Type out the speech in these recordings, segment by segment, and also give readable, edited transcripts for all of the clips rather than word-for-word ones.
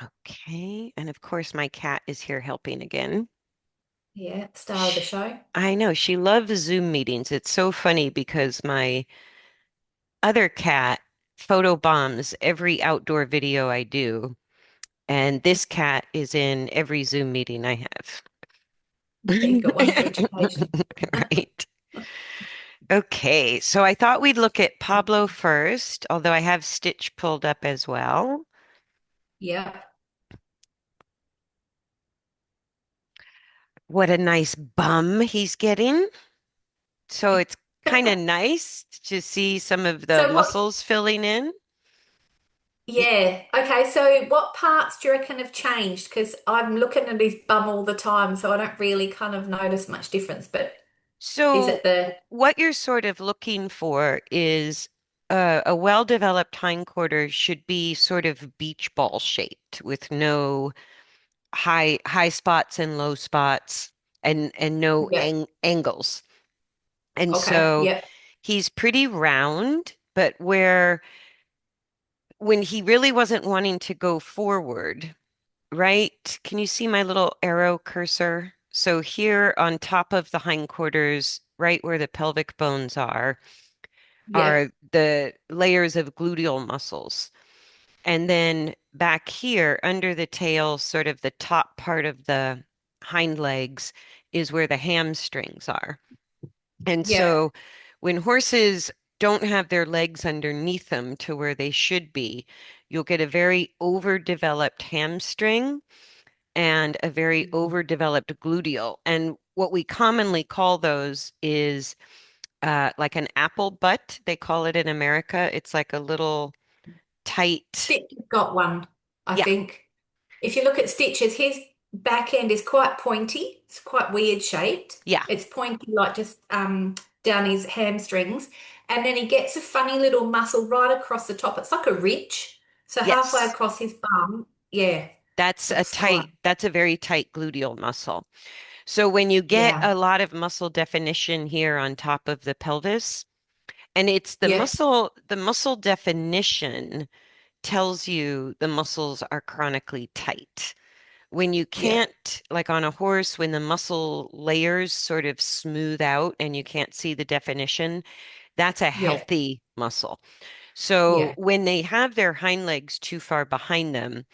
Okay. And of course, my cat is here helping again. Yeah, star of the Sh show. I know she loves Zoom meetings. It's so funny because my other cat photo bombs every outdoor video I do, and this cat is in every Zoom meeting I have. You've got one for each occasion. Right. Okay, so I thought we'd look at Pablo first, although I have Stitch pulled up as well. Yeah. What a nice bum he's getting. So it's kind of nice to see some of the So what? muscles filling in. Y- Yeah. Okay. So what parts do you reckon have changed? Because I'm looking at his bum all the time, so I don't really kind of notice much difference. But is So it the? what you're sort of looking for is a well-developed hindquarter should be sort of beach ball shaped with no high spots and low spots and no Yeah. angles. And Okay. so Yeah. he's pretty round, but where when he really wasn't wanting to go forward, right? Can you see my little arrow cursor? So here on top of the hindquarters, right where the pelvic bones Yeah. are the layers of gluteal muscles. And then back here under the tail, sort of the top part of the hind legs is where the hamstrings are. And Yeah. so when horses don't have their legs underneath them to where they should be, you'll get a very overdeveloped hamstring and a very overdeveloped gluteal. And what we commonly call those is like an apple butt, they call it in America. It's like a little tight, Stitch has got one, I yeah, think. If you look at Stitches, his back end is quite pointy. It's quite weird shaped. yeah, It's pointy like just down his hamstrings. And then he gets a funny little muscle right across the top. It's like a ridge. So halfway yes. across his bum. Yeah, that's quite, That's a very tight gluteal muscle. So when you get yeah, a lot of muscle definition here on top of the pelvis, and it's yeah, the muscle definition tells you the muscles are chronically tight. When you yeah, can't, like on a horse, when the muscle layers sort of smooth out and you can't see the definition, that's a yeah, healthy muscle. So yeah. when they have their hind legs too far behind them,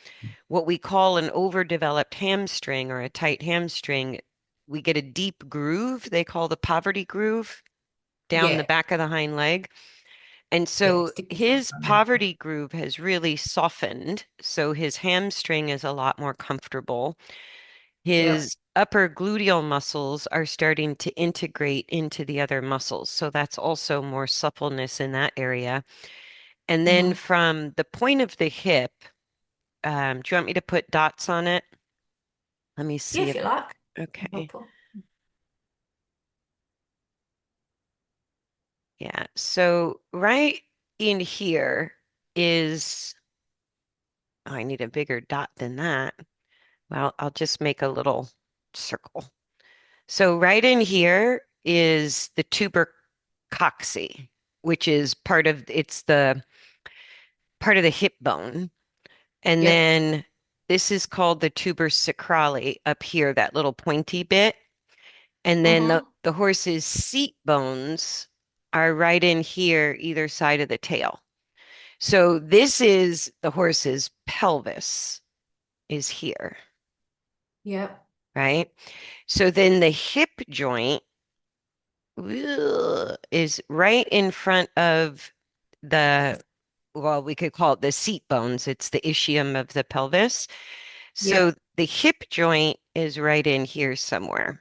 what we call an overdeveloped hamstring or a tight hamstring, we get a deep groove they call the poverty groove down the Yeah, back of the hind leg. And yeah, so sticky fun his on there. poverty groove has really softened. So his hamstring is a lot more comfortable. Yep. His upper gluteal muscles are starting to integrate into the other muscles. So that's also more suppleness in that area. And then Hmm. from the point of the hip, do you want me to put dots on it? Let me Yeah, see if if, you like. okay. Helpful. Yeah. So right in here is, oh, I need a bigger dot than that. Well, I'll just make a little circle. So right in here is the tuber coccyx, which is it's the part of the hip bone. And Yep. then this is called the tuber sacrale up here, that little pointy bit. And then Hmm. the horse's seat bones are right in here, either side of the tail. So this is the horse's pelvis is here, Yep. right? So then the hip joint is right in front of the, well, we could call it the seat bones. It's the ischium of the pelvis. So Yep. the hip joint is right in here somewhere,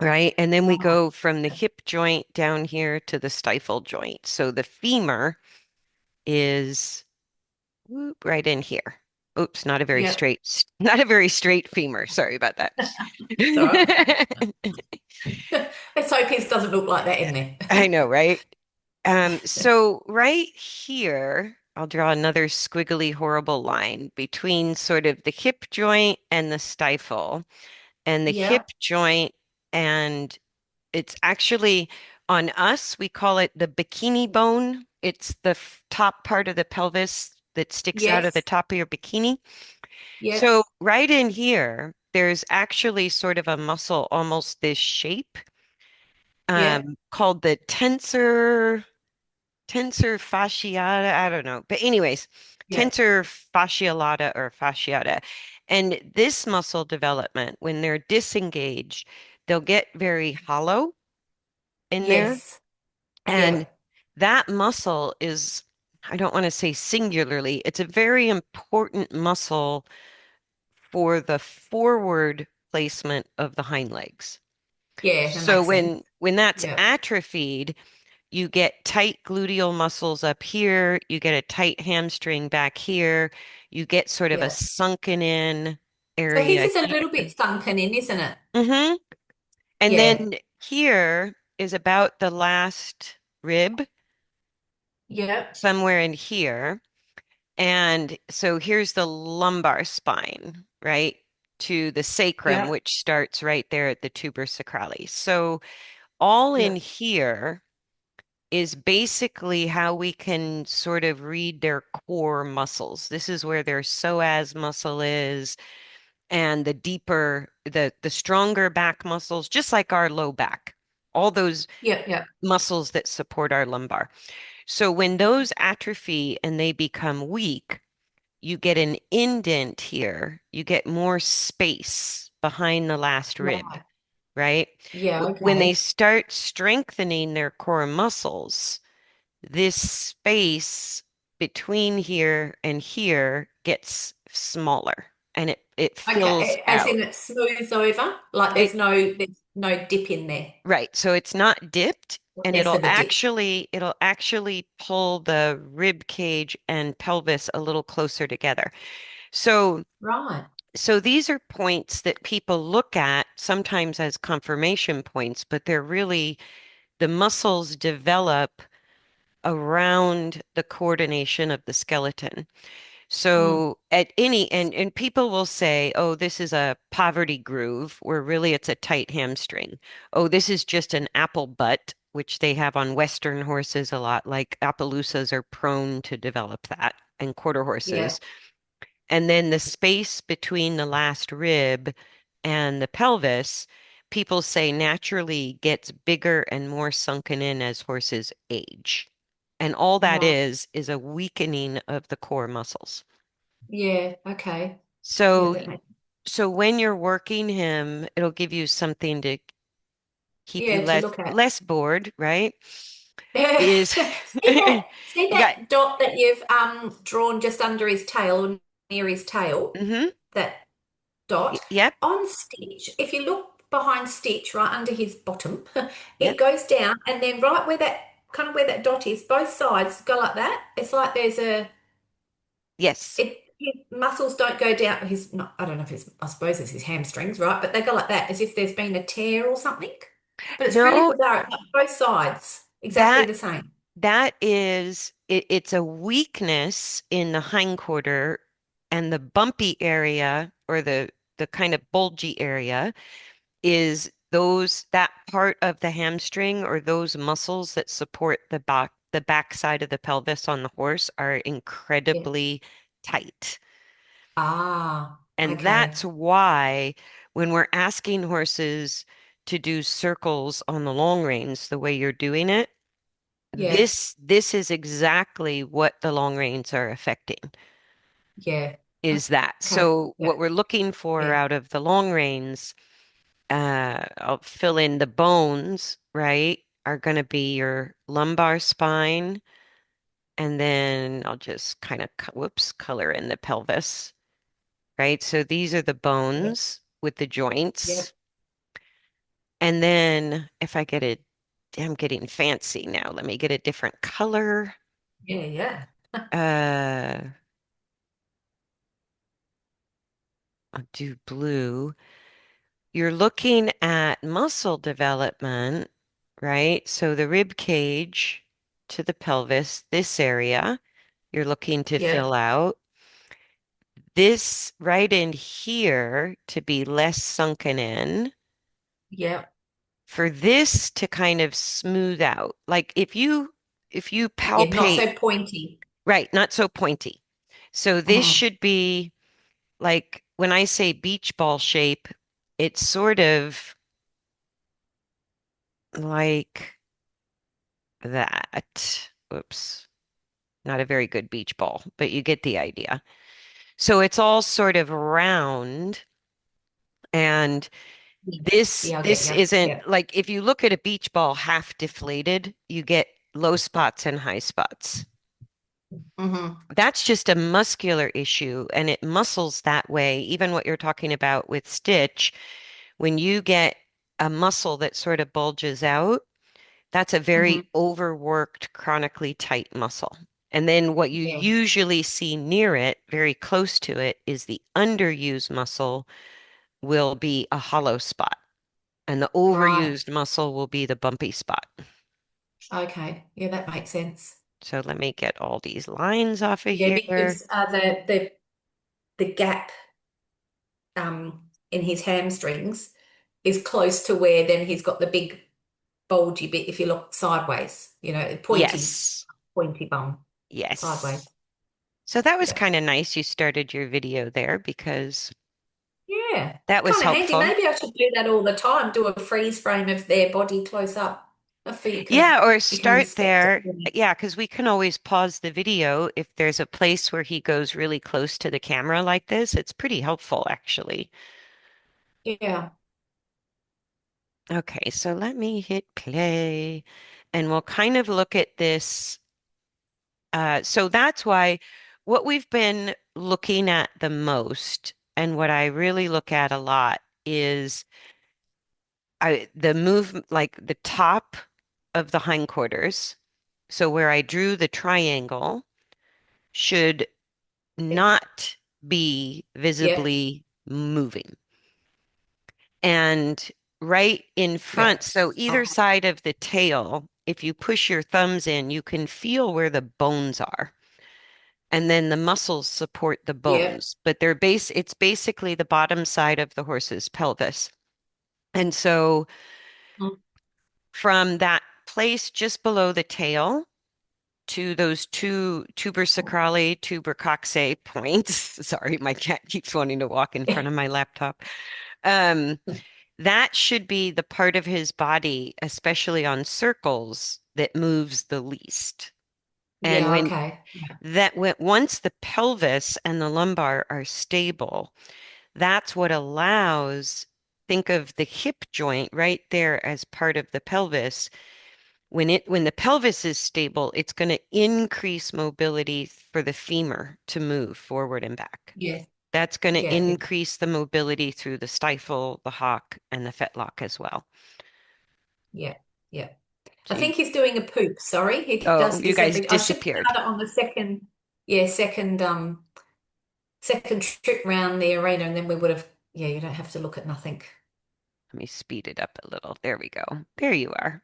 right? And then we Right. go from the hip joint down here to the stifle joint. So the femur is right in here. Oops, Yep. not a very straight femur. Sorry about that. It's all right. Let's hope his doesn't look like that in I there. know, right? So right here, I'll draw another squiggly, horrible line between sort of the hip joint and the stifle, and the hip Yep. joint, and it's actually on us, we call it the bikini bone. It's the top part of the pelvis that sticks out of the Yes. top of your bikini. Yep. So right in here, there's actually sort of a muscle, almost this shape, Yep. called the tensor fasciata. I don't know. But anyways, Yep. tensor fasciolata or fasciata. And this muscle development, when they're disengaged, they'll get very hollow in there. Yes. And Yep. that muscle is, I don't want to say singularly, it's a very important muscle for the forward placement of the hind legs. Yeah, that So makes sense. when that's Yep. atrophied, you get tight gluteal muscles up here, you get a tight hamstring back here, you get sort of a Yep. sunken in So his area is a here. little bit sunken in, isn't it? hmm And Yeah. then here is about the last rib, Yep. somewhere in here. And so here's the lumbar spine, right? To the sacrum, Yep. which starts right there at the tuber sacralis. So all in Yep. here is basically how we can sort of read their core muscles. This is where their psoas muscle is, and the deeper, the stronger back muscles, just like our low back, all those Yep. Yep. muscles that support our lumbar. So when those atrophy and they become weak, you get an indent here. You get more space behind the last rib, Right. right? Yeah, When they okay. start strengthening their core muscles, this space between here and here gets smaller and it fills Okay. As out. in it smooths over, like It there's no dip in there. right, so it's not dipped and Less of a dip. it'll actually pull the rib cage and pelvis a little closer together. So Right. so these are points that people look at sometimes as confirmation points, but they're really the muscles develop around the coordination of the skeleton. Mm. So at any and people will say, "Oh, this is a poverty groove," where really it's a tight hamstring. "Oh, this is just an apple butt," which they have on Western horses a lot, like Appaloosas are prone to develop that, and quarter Yeah. horses. And then the space between the last rib and the pelvis, people say naturally gets bigger and more sunken in as horses age. And all that Right. is a weakening of the core muscles. Yeah. Okay. Yeah, So that makes so when you're working him, it'll give you something to keep you yeah, to look at. less bored, right? Is See you got that dot that you've drawn just under his tail or near his tail? mm-hmm, That dot yep, on Stitch. If you look behind Stitch, right under his bottom, yep, it goes down, and then right where that kind of where that dot is, both sides go like that. It's like there's a yes. his muscles don't go down. His not, I don't know if it's I suppose it's his hamstrings, right? But they go like that as if there's been a tear or something. But it's really No, bizarre. It's like both sides exactly that the same. that is it's a weakness in the hindquarter and the bumpy area or the kind of bulgy area is those that part of the hamstring or those muscles that support the back side of the pelvis on the horse are Yeah. incredibly tight. Ah, And okay. that's why when we're asking horses to do circles on the long reins the way you're doing it, Yeah. this is exactly what the long reins are affecting, Yeah. is that. Okay. So Yeah. what we're looking for Yeah. out of the long reins, I'll fill in the bones, right, are going to be your lumbar spine, and then I'll just kind of, whoops, color in the pelvis, right? So these are the Yeah. bones with the Yeah. joints. And then if I get it, I'm getting fancy now. Let me get a different color. Yeah. Yeah. Uh, I'll do blue. You're looking at muscle development, right? So the rib cage to the pelvis, this area, you're looking to Yeah. fill out. This right in here to be less sunken in. Yeah. For this to kind of smooth out. Like if you Yeah. Not palpate, so pointy. right, not so pointy. So this Mhm. should be like when I say beach ball shape, it's sort of like that. Oops, not a very good beach ball, but you get the idea. So it's all sort of round, and Yes. this Yeah, I get this you. isn't Yeah. like if you look at a beach ball half deflated, you get low spots and high spots. Hmm. That's just a muscular issue, and it muscles that way. Even what you're talking about with Stitch, when you get a muscle that sort of bulges out, that's a Hmm. very overworked, chronically tight muscle. And then what you Yeah. usually see near it, very close to it, is the underused muscle will be a hollow spot, and the Right. overused muscle will be the bumpy spot. Okay. Yeah, that makes sense. So let me get all these lines off of Yeah, here. because the gap in his hamstrings is close to where then he's got the big bulgy bit if you look sideways, Yes, pointy bum yes. sideways. So that was Yeah. kind of nice you started your video there because Yeah. that It's was kind of handy. helpful. Maybe I should do that all the time, do a freeze frame of their body close up. So Yeah, or you can start inspect it. there. Yeah, because we can always pause the video if there's a place where he goes really close to the camera like this. It's pretty helpful, actually. Yeah. Okay, so let me hit play and we'll kind of look at this. So that's why what we've been looking at the most and what I really look at a lot is the move, like the top of the hindquarters. So where I drew the triangle should not be Yeah. visibly moving. And right in Yeah. front, so either Okay. side of the tail, if you push your thumbs in, you can feel where the bones are. And then the muscles support the Yeah. bones, but it's basically the bottom side of the horse's pelvis. And so Mm. from that place just below the tail to those two tubersacrale, tubercoxae points. Sorry, my cat keeps wanting to walk in front of my laptop. Um, that should be the part of his body, especially on circles, that moves the least. And Yeah. Okay. Yeah. once the pelvis and the lumbar are stable, that's what allows, think of the hip joint right there as part of the pelvis. When the pelvis is stable, it's going to increase mobility for the femur to move forward and back. Yeah. That's going to Yeah. Yeah. increase the mobility through the stifle, the hock, and the fetlock as well. Yeah. Yeah. I So think he's doing a poop. Sorry, he oh, does you this guys every. I should disappeared. start it on the second, yeah, second trip round the arena, and then we would have. Yeah, you don't have to look at nothing. Let me speed it up a little. There we go. There you are.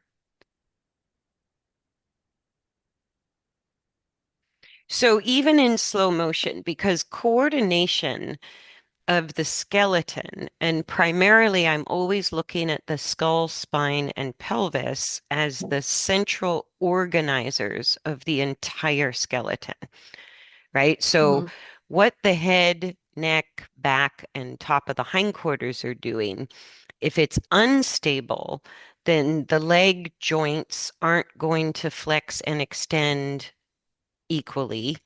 So even in slow motion, because coordination of the skeleton, and primarily I'm always looking at the skull, spine, and pelvis as the central organizers of the entire skeleton, right? So Hmm. what the head, neck, back, and top of the hindquarters are doing, if it's unstable, then the leg joints aren't going to flex and extend equally.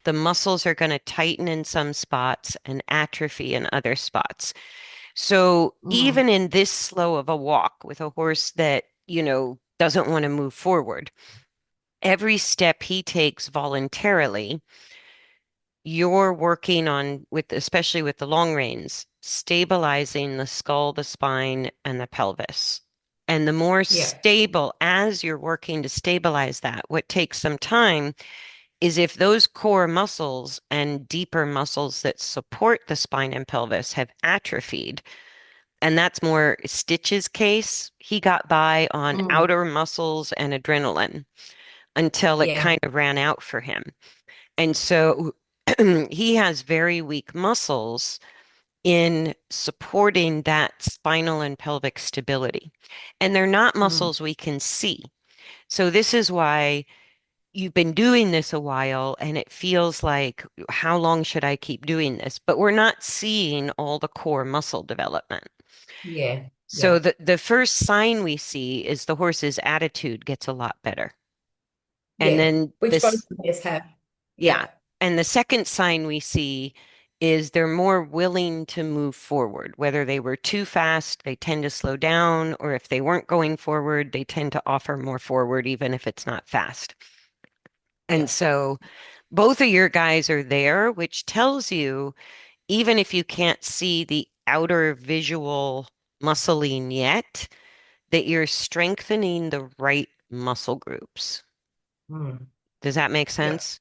The muscles are going to tighten in some spots and atrophy in other spots. So Hmm. even in this slow of a walk with a horse that, doesn't want to move forward, every step he takes voluntarily, you're working on with, especially with the long reins, stabilizing the skull, the spine, and the pelvis. And the more Yeah. stable as you're working to stabilize that, what takes some time is if those core muscles and deeper muscles that support the spine and pelvis have atrophied, and that's more Stitch's case, he got by on Mm. outer muscles and adrenaline until it Yeah. kind of ran out for him. And so he has very weak muscles in supporting that spinal and pelvic stability. And they're not Mm. muscles we can see. So this is why you've been doing this a while and it feels like, how long should I keep doing this? But we're not seeing all the core muscle development. Yeah. So Yeah. the first sign we see is the horse's attitude gets a lot better. And Yeah. then Which both this, of us have. yeah. Yeah. And the second sign we see is they're more willing to move forward. Whether they were too fast, they tend to slow down, or if they weren't going forward, they tend to offer more forward, even if it's not fast. And Yeah. so both of your guys are there, which tells you, even if you can't see the outer visual muscling yet, that you're strengthening the right muscle groups. Mm. Does that make Yeah. sense?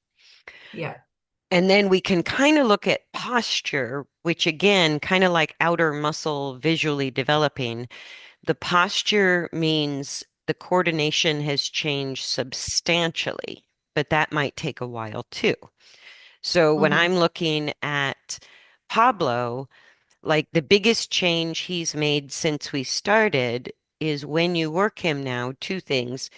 Yeah. And then we can kind of look at posture, which again, kind of like outer muscle visually developing. The posture means the coordination has changed substantially, but that might take a while too. So when Hmm. I'm looking at Pablo, like the biggest change he's made since we started is when you work him now, two things.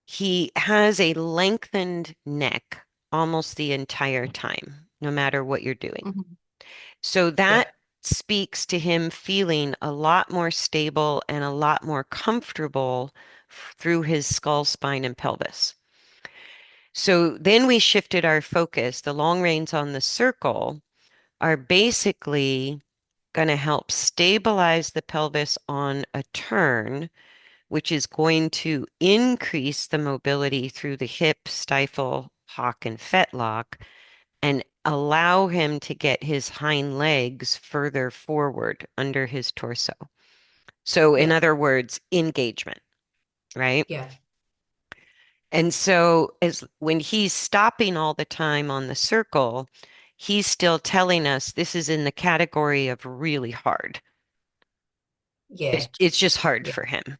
He has a lengthened neck almost the entire time, no matter what you're doing. Hmm. So Yeah. that speaks to him feeling a lot more stable and a lot more comfortable through his skull, spine, and pelvis. So then we shifted our focus. The long reins on the circle are basically going to help stabilize the pelvis on a turn, which is going to increase the mobility through the hip, stifle, hock, and fetlock, and allow him to get his hind legs further forward under his torso. So, in Yeah. other words, engagement, right? Yeah. And so, as when he's stopping all the time on the circle, he's still telling us this is in the category of really hard. It's Yeah. it's just hard Yeah. for him.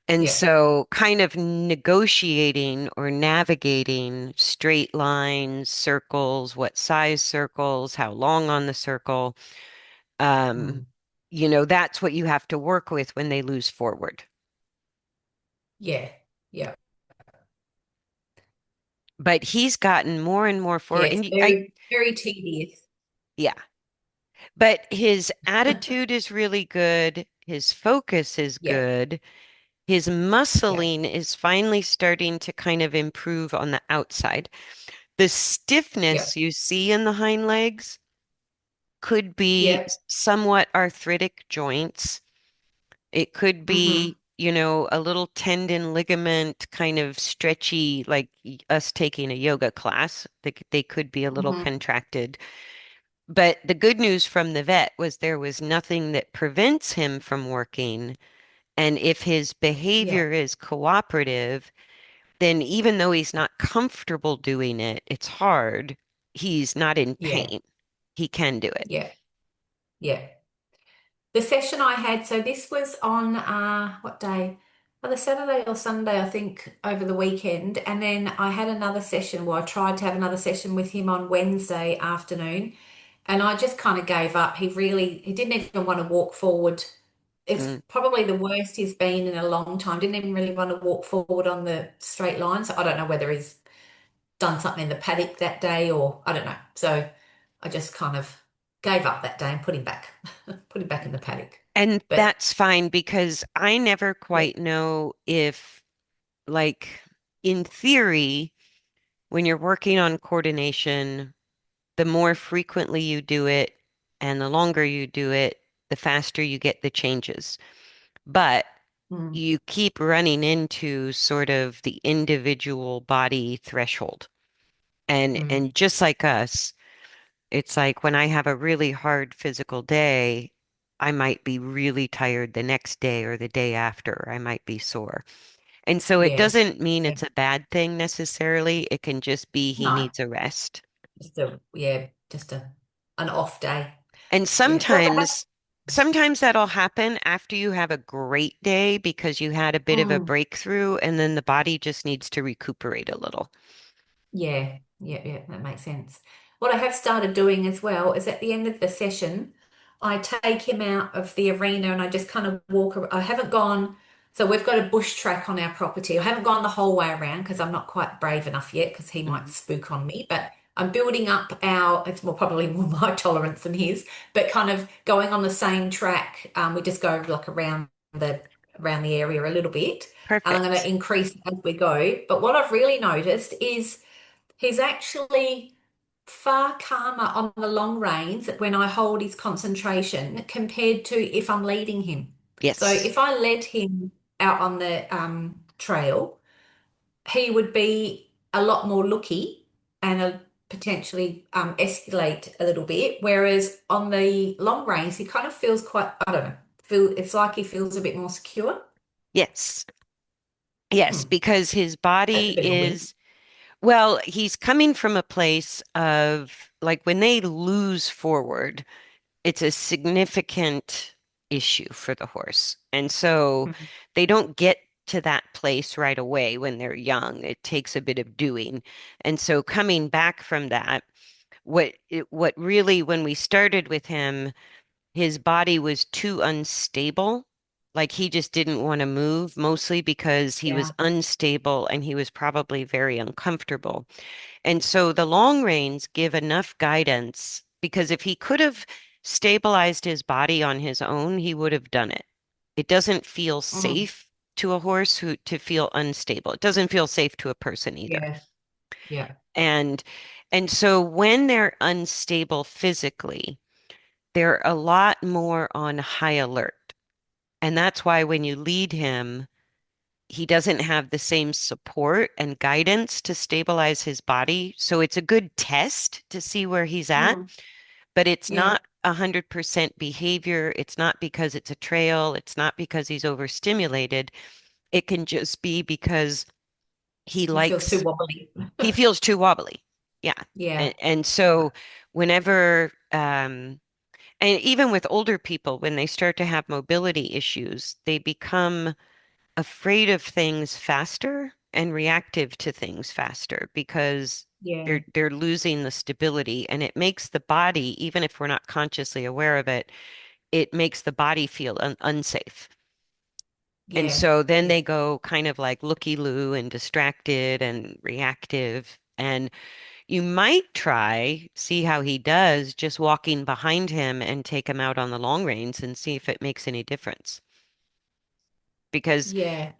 And Yeah. so, kind of negotiating or navigating straight lines, circles, what size circles, how long on the circle, um, Mm. that's what you have to work with when they lose forward. Yeah. Yeah. But he's gotten more and more forward. Yes. And Very, very tedious. yeah, but his attitude is really good. His focus is Yeah. good. His Yeah. muscling is finally starting to kind of improve on the outside. The Yeah. stiffness you see in the hind legs could be Yeah. somewhat arthritic joints. It could Hmm. be, a little tendon ligament kind of stretchy, like us taking a yoga class. They could be a little Hmm. contracted. But the good news from the vet was there was nothing that prevents him from working. And if his Yeah. behavior is cooperative, then even though he's not comfortable doing it, it's hard. He's not in Yeah. pain. He can do it. Yeah. Yeah. The session I had, so this was on what day? Either Saturday or Sunday, I think, over the weekend. And then I had another session where I tried to have another session with him on Wednesday afternoon. And I just kind of gave up. He didn't even want to walk forward. It's Mm. probably the worst he's been in a long time. Didn't even really want to walk forward on the straight line. So I don't know whether he's done something in the paddock that day or I don't know. So I just kind of gave up that day and put him back, put him back in the paddock. And But that's fine because I never yeah, quite know if, like, in theory, when you're working on coordination, the more frequently you do it and the longer you do it, the faster you get the changes. But mm, you keep running into sort of the individual body threshold. And mm, and just like us, it's like when I have a really hard physical day, I might be really tired the next day or the day after. I might be sore. And so it yeah, doesn't mean yeah, it's a bad thing necessarily. It can just be he no, needs a rest. just an off day. And Yeah. Well, I have, sometimes that'll happen after you have a great day because you had a bit of a mm, breakthrough and then the body just needs to recuperate a little. yeah, yeah, yeah, that makes sense. What I have started doing as well is at the end of the session, I take him out of the arena and I just kind of walk. I haven't gone So we've got a bush track on our property. I haven't gone the whole way around because I'm not quite brave enough yet because he might Mhm. spook on me. But I'm building up it's more probably more my tolerance than his, but kind of going on the same track. We just go like around the area a little bit. And I'm going to Perfect. increase as we go. But what I've really noticed is he's actually far calmer on the long reins when I hold his concentration compared to if I'm leading him. So Yes. if I led him out on the trail, he would be a lot more looky and potentially escalate a little bit. Whereas on the long reins, he kind of feels quite, I don't know, it's like he feels a bit more secure. Yes. Yes, Hmm. because his That's a body bit of a win. is, well, he's coming from a place of like when they lose forward, it's a significant issue for the horse. And so Mhm. they don't get to that place right away when they're young. It takes a bit of doing. And so coming back from that, what really when we started with him, his body was too unstable. Like he just didn't want to move, mostly because he was Yeah. unstable and he was probably very uncomfortable. And so the long reins give enough guidance because if he could have stabilized his body on his own, he would have done it. It doesn't feel Mhm. safe to a horse who to feel unstable. It doesn't feel safe to a person either. Yeah. Yeah. And and so when they're unstable physically, they're a lot more on high alert. And that's why when you lead him, he doesn't have the same support and guidance to stabilize his body. So it's a good test to see where he's at, Mm. but it's Yeah. not 100% behavior. It's not because it's a trail. It's not because he's overstimulated. It can just be because he He feels too likes, wobbly. he feels too wobbly. Yeah. Yeah. And Yeah. so whenever, and even with older people, when they start to have mobility issues, they become afraid of things faster and reactive to things faster because Yeah. they're losing the stability and it makes the body, even if we're not consciously aware of it, it makes the body feel unsafe. And Yeah. so then Yeah. they go kind of like looky-loo and distracted and reactive. And you might try, see how he does, just walking behind him and take him out on the long reins and see if it makes any difference. Because Yeah.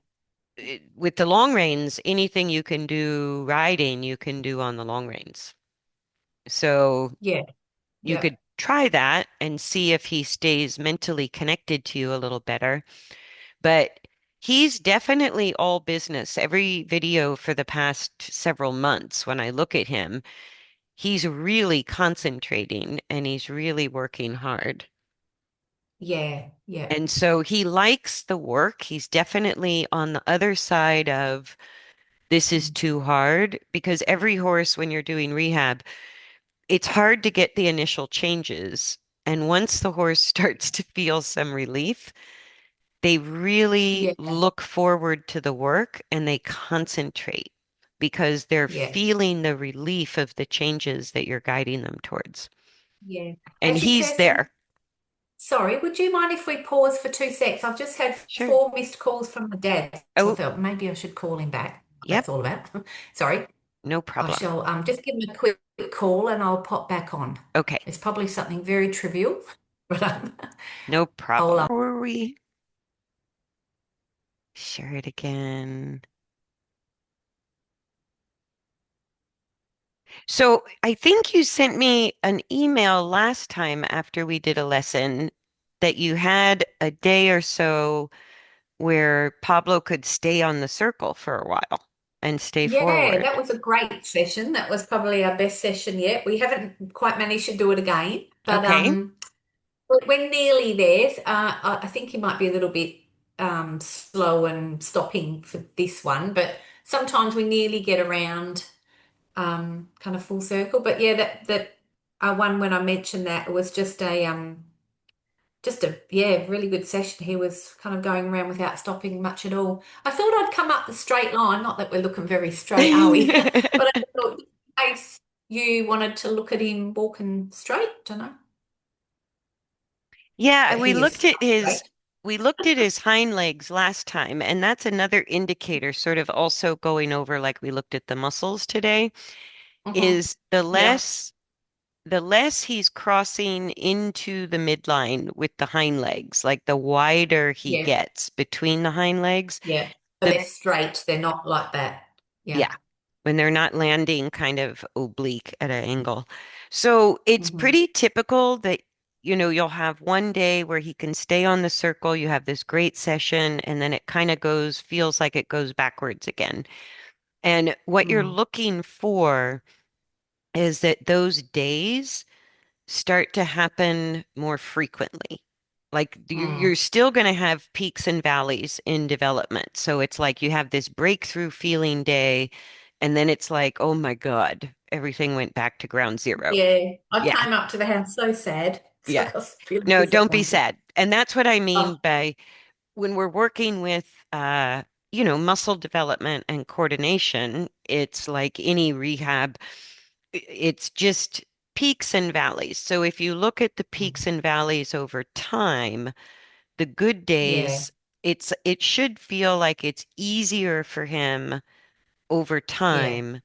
with the long reins, anything you can do riding, you can do on the long reins. So Yeah. you Yeah. could try that and see if he stays mentally connected to you a little better. But he's definitely all business. Every video for the past several months, when I look at him, he's really concentrating and he's really working hard. Yeah. Yeah. And so he likes the work. He's definitely on the other side of this is Mm. too hard because every horse, when you're doing rehab, it's hard to get the initial changes. And once the horse starts to feel some relief, they really Yeah. look forward to the work and they concentrate because they're Yeah. feeling the relief of the changes that you're guiding them towards. Yeah. And Actually, he's Kirsten, there. sorry, would you mind if we pause for 2 secs? I've just had Sure. 4 missed calls from my dad, so I Oh, thought maybe I should call him back. yep, That's all about. Sorry. no I problem. shall just give him a quick call and I'll pop back on. Okay, It's probably something very trivial, but no I'll problem. Where were we? Share it again. So I think you sent me an email last time after we did a lesson that you had a day or so where Pablo could stay on the circle for a while and stay Yeah, that forward. was a great session. That was probably our best session yet. We haven't quite managed to do it again, but Okay. we're nearly there. I think he might be a little bit slow and stopping for this one, but sometimes we nearly get around kind of full circle. But yeah, that one when I mentioned that it was just a yeah really good session. He was kind of going around without stopping much at all. I thought I'd come up the straight line. Not that we're looking very straight, are we? But I thought in case you wanted to look at him walking straight, don't know. Yeah, But he is straight. we looked at his hind legs last time, and that's another indicator, sort of also going over like we looked at the muscles today, Hmm. is Yeah, the less he's crossing into the midline with the hind legs, like the wider he yeah, gets between the hind legs, yeah. So the they're straight. They're not like that. Yeah. yeah, when they're not landing kind of oblique at an angle. So it's Hmm. pretty typical that, you'll have one day where he can stay on the circle, you have this great session, and then it kind of feels like it goes backwards again. And what you're Mm. looking for is that those days start to happen more frequently. Like you're Mm. still going to have peaks and valleys in development. So it's like you have this breakthrough feeling day, and then it's like, oh my God, everything went back to ground zero. Yeah. I Yeah, came up to the house so sad. So yeah. I was really No, don't be disappointed. sad. And that's what I mean Oh, by when we're working with muscle development and coordination, it's like any rehab, it's just peaks and valleys. So if you look at the peaks mm. and valleys over time, the good Yeah. days, it should feel like it's easier for him over Yeah. time,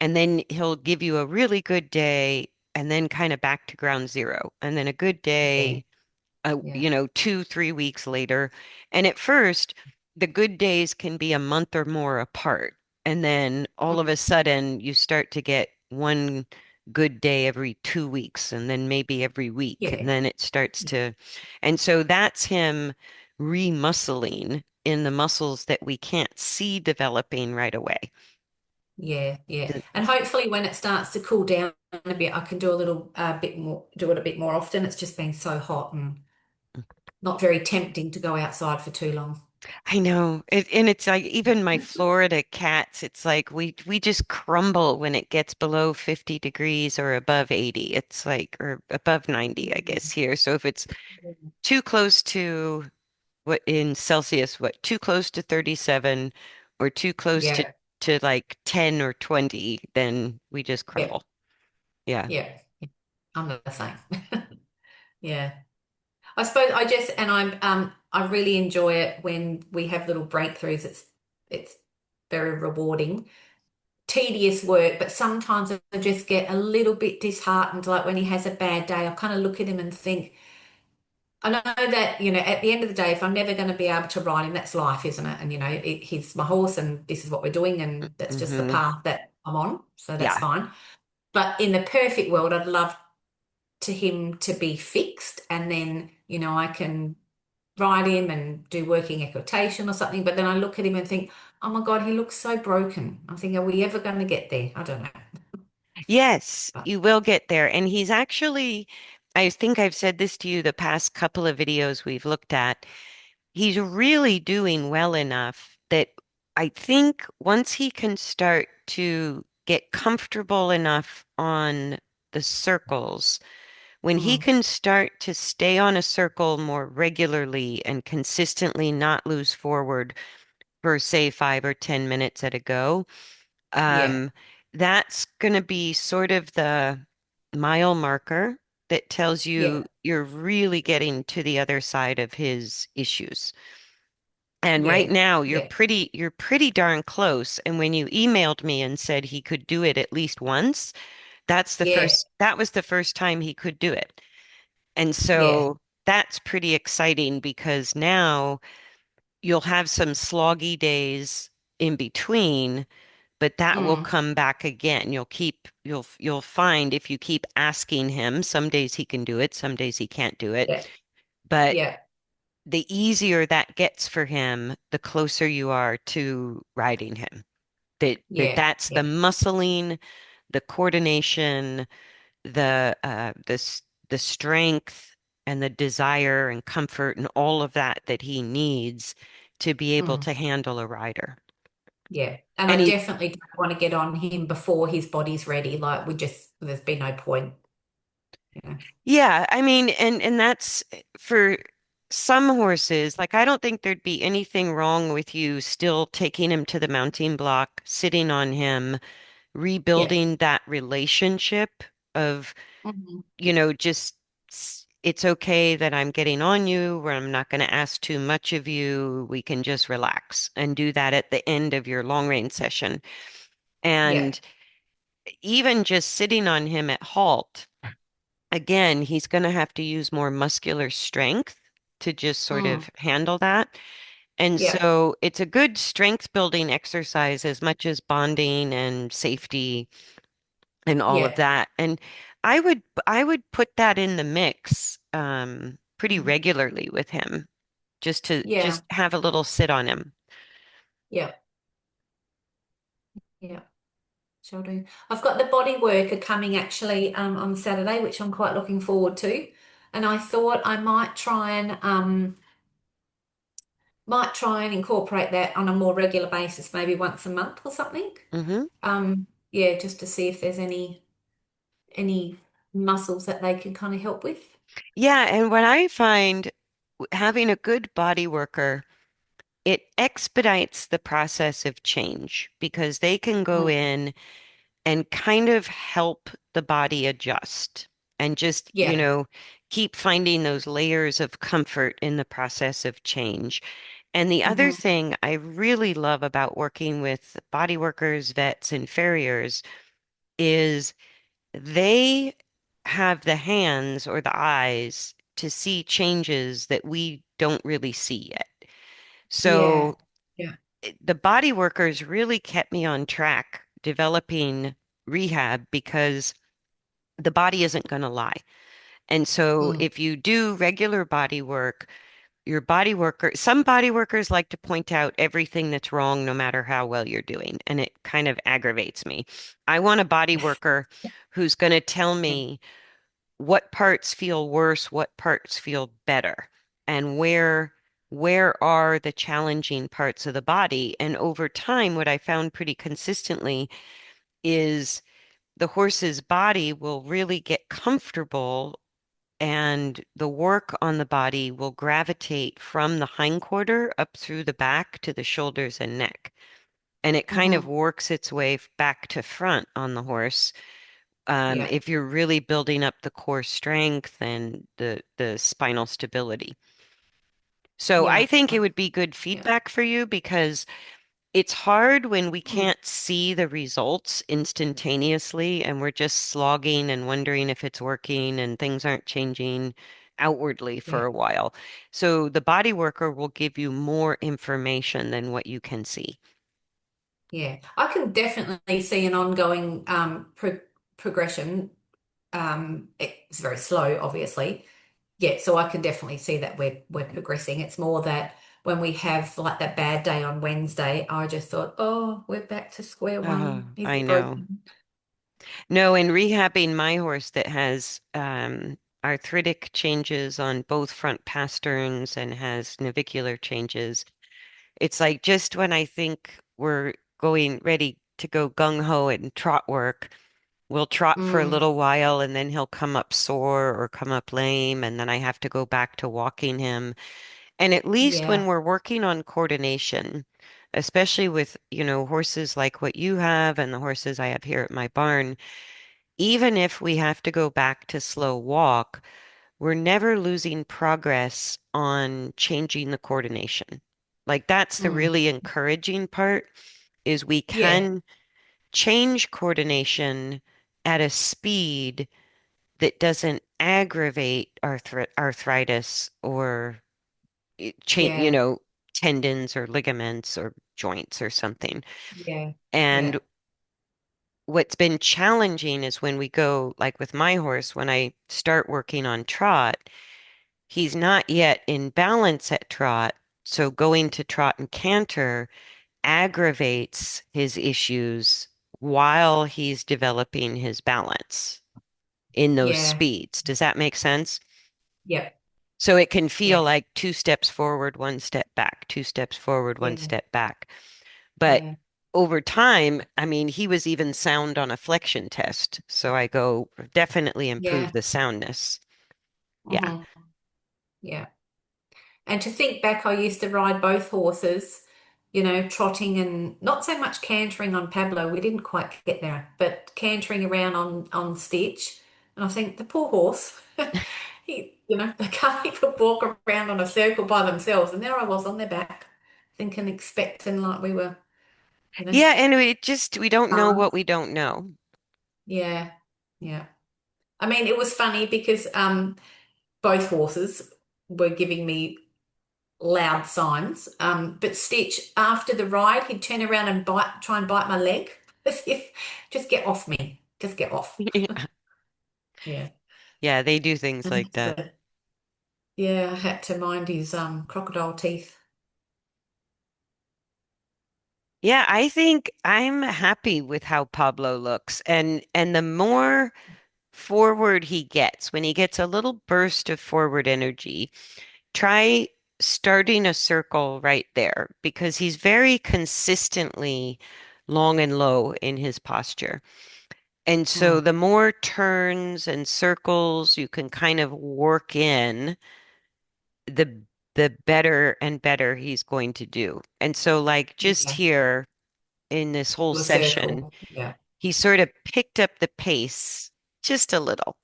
and then he'll give you a really good day and then kind of back to ground zero, and then a good Yeah. day, Yeah. 2, 3 weeks later. And at first, the good days can be a month or more apart. And then all of Mm. a sudden, you start to get one good day every 2 weeks, and then maybe every week. And Yeah. then it starts to, and so that's him remuscling in the muscles that we can't see developing right away. Yeah. Yeah. The- And hopefully when it starts to cool down a bit, I can do a little bit more, do it a bit more often. It's just been so hot and not very tempting to go outside for too long. I know. And it's like even my Florida cats, it's like we just crumble when it gets below 50 degrees or above 80. It's like or above 90, I guess here. So if it's too close to what in Celsius, what too close to 37 or too close Yeah. to like 10 or 20, then we just Yeah. crumble. Yeah. Yeah. I'm the same. Yeah. I suppose I just and I really enjoy it when we have little breakthroughs. It's very rewarding. Tedious work, but sometimes I just get a little bit disheartened. Like when he has a bad day, I kind of look at him and think, I know that, at the end of the day, if I'm never going to be able to ride him, that's life, isn't it? And, he's my horse and this is what we're doing and that's just the Hmm. path that I'm on. So that's Yeah. fine. But in the perfect world, I'd love to him to be fixed and then, I can ride him and do working equitation or something. But then I look at him and think, oh my God, he looks so broken. I'm thinking, are we ever going to get there? I don't know. Yes, But you will get there. And he's actually, I think I've said this to you the past couple of videos we've looked at. He's really doing well enough that I think once he can start to get comfortable enough on the circles, when he mm, can start to stay on a circle more regularly and consistently not lose forward for, say, 5 or 10 minutes at a go, yeah, um, that's going to be sort of the mile marker that tells you yeah, you're really getting to the other side of his issues. And right yeah, now yeah, you're pretty darn close. And when you emailed me and said he could do it at least once, yeah, that was the first time he could do it. And yeah, so that's pretty exciting because now you'll have some sloggy days in between, but that will mm, come back again. You'll find if you keep asking him, some days he can do it, some days he can't do it. yeah, But yeah, the easier that gets for him, the closer you are to riding him. yeah, That's the yeah, muscling, the coordination, the strength and the desire and comfort and all of that that he needs to be able mm, to handle a rider. yeah. And And I he, definitely don't want to get on him before his body's ready. Like there's been no point, you know. yeah, I mean, and that's for some horses. Like, I don't think there'd be anything wrong with you still taking him to the mounting block, sitting on him, Yeah. rebuilding that relationship of, Hmm. just. it's okay that I'm getting on you, where I'm not going to ask too much of you. We can just relax and do that at the end of your long range session. Yeah. And even just sitting on him at halt, again, he's going to have to use more muscular strength to just sort Mm. of handle that. And Yeah. so it's a good strength building exercise as much as bonding and safety and all of Yeah. that. And I would put that in the mix pretty Mm. regularly with him, just to Yeah. just have a little sit on him. Yeah. Yeah. Shall do. I've got the body worker coming actually on Saturday, which I'm quite looking forward to. And I thought I might try and incorporate that on a more regular basis, maybe once a month or something. Hmm. Yeah, just to see if there's any muscles that they can kind of help with. Yeah, and what I find having a good body worker, it expedites the process of change because they can go Mm. in and kind of help the body adjust and just, Yeah. keep finding those layers of comfort in the process of change. And the other Hmm. thing I really love about working with body workers, vets, and farriers is they have the hands or the eyes to see changes that we don't really see yet. Yeah. So Yeah. the body workers really kept me on track developing rehab because the body isn't going to lie. And so Mm. if you do regular body work, your body worker, some body workers like to point out everything that's wrong no matter how well you're doing, and it kind of aggravates me. I want a body worker who's going to tell Yeah. me what parts feel worse, what parts feel better, and where are the challenging parts of the body. And over time, what I found pretty consistently is the horse's body will really get comfortable and the work on the body will gravitate from the hindquarter up through the back to the shoulders and neck. And it kind of Hmm. works its way back to front on the horse. Yeah. If you're really building up the core strength and the spinal stability. So I Yeah. think it would be good Yeah. feedback for you because it's hard when we Mm. can't see the results instantaneously and we're just slogging and wondering if it's working and things aren't changing outwardly for Yeah. a while. So the body worker will give you more information than what you can see. Yeah. I can definitely see an ongoing progression. It's very slow, obviously. Yeah, so I can definitely see that we're progressing. It's more that when we have like that bad day on Wednesday, I just thought, oh, we're back to square Oh, one. Is I it know. broken? No, in rehabbing my horse that has arthritic changes on both front pasterns and has navicular changes, it's like just when I think we're going ready to go gung ho and trot work, we'll trot for a Mm, little while and then he'll come up sore or come up lame, and then I have to go back to walking him. And at least when yeah. we're working on coordination, especially with, horses like what you have and the horses I have here at my barn, even if we have to go back to slow walk, we're never losing progress on changing the coordination. Like that's the Mm, really encouraging part is we yeah. can change coordination at a speed that doesn't aggravate arthritis or change, Yeah. tendons or ligaments or joints or something. Yeah. And Yeah. what's been challenging is when we go, like with my horse, when I start working on trot, he's not yet in balance at trot. So going to trot and canter aggravates his issues while he's developing his balance in those Yeah. speeds. Does that make sense? Yeah. So it can feel Yeah. like two steps forward, one step back, two steps forward, one Yeah. step back. But Yeah. over time, I mean, he was even sound on a flexion test. So I go, definitely improve Yeah. the soundness. Yeah. Hmm. Yeah. And to think back, I used to ride both horses, trotting and not so much cantering on Pablo. We didn't quite get there, but cantering around on Stitch. And I think the poor horse, They can't even walk around on a circle by themselves. And there I was on their back, thinking, expecting like we were, you know, Yeah, and we don't know what calm. we don't know. Yeah, yeah. I mean, it was funny because both horses were giving me loud signs. But Stitch, after the ride, he'd turn around and try and bite my leg, as if, just get off me, just get off. Yeah. Yeah, Yeah, they do things and like that. yeah, I had to mind his crocodile teeth. Yeah, I think I'm happy with how Pablo looks. And the more forward he gets, when he gets a little burst of forward energy, try starting a circle right there because he's very consistently long and low in his posture. And so Hmm. the more turns and circles you can kind of work in, the the better and better he's going to do. And so like just Yeah, here in this whole the session, circle. Yeah, he sort of picked up the pace just a little,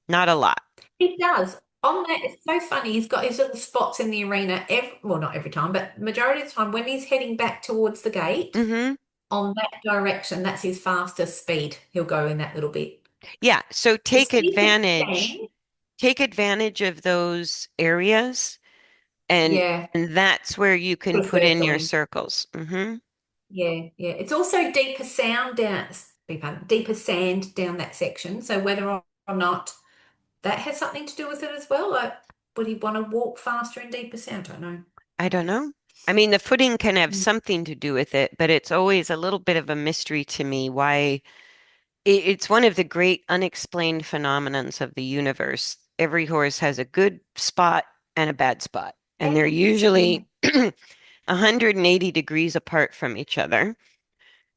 not a lot. he does. On that, it's so funny. He's got his little spots in the arena. Well, not every time, but majority of the time when he's heading back towards the gate Hmm. on that direction, that's his fastest speed. He'll go in that little bit. Yeah, so It's deep and sand. take advantage of those areas and Yeah, and that's where you can put a put in circle your in. circles. Hmm. Yeah, yeah. It's also deeper sound down, beg your pardon, deeper sand down that section. So whether or not that has something to do with it as well, like would he want to walk faster in deeper sand? I don't know. I don't know. I mean, the footing can have Mm. something to do with it, but it's always a little bit of a mystery to me why it's one of the great unexplained phenomenons of the universe. Every horse has a good spot and a bad spot, and they're Yeah, usually 180 degrees apart from each other.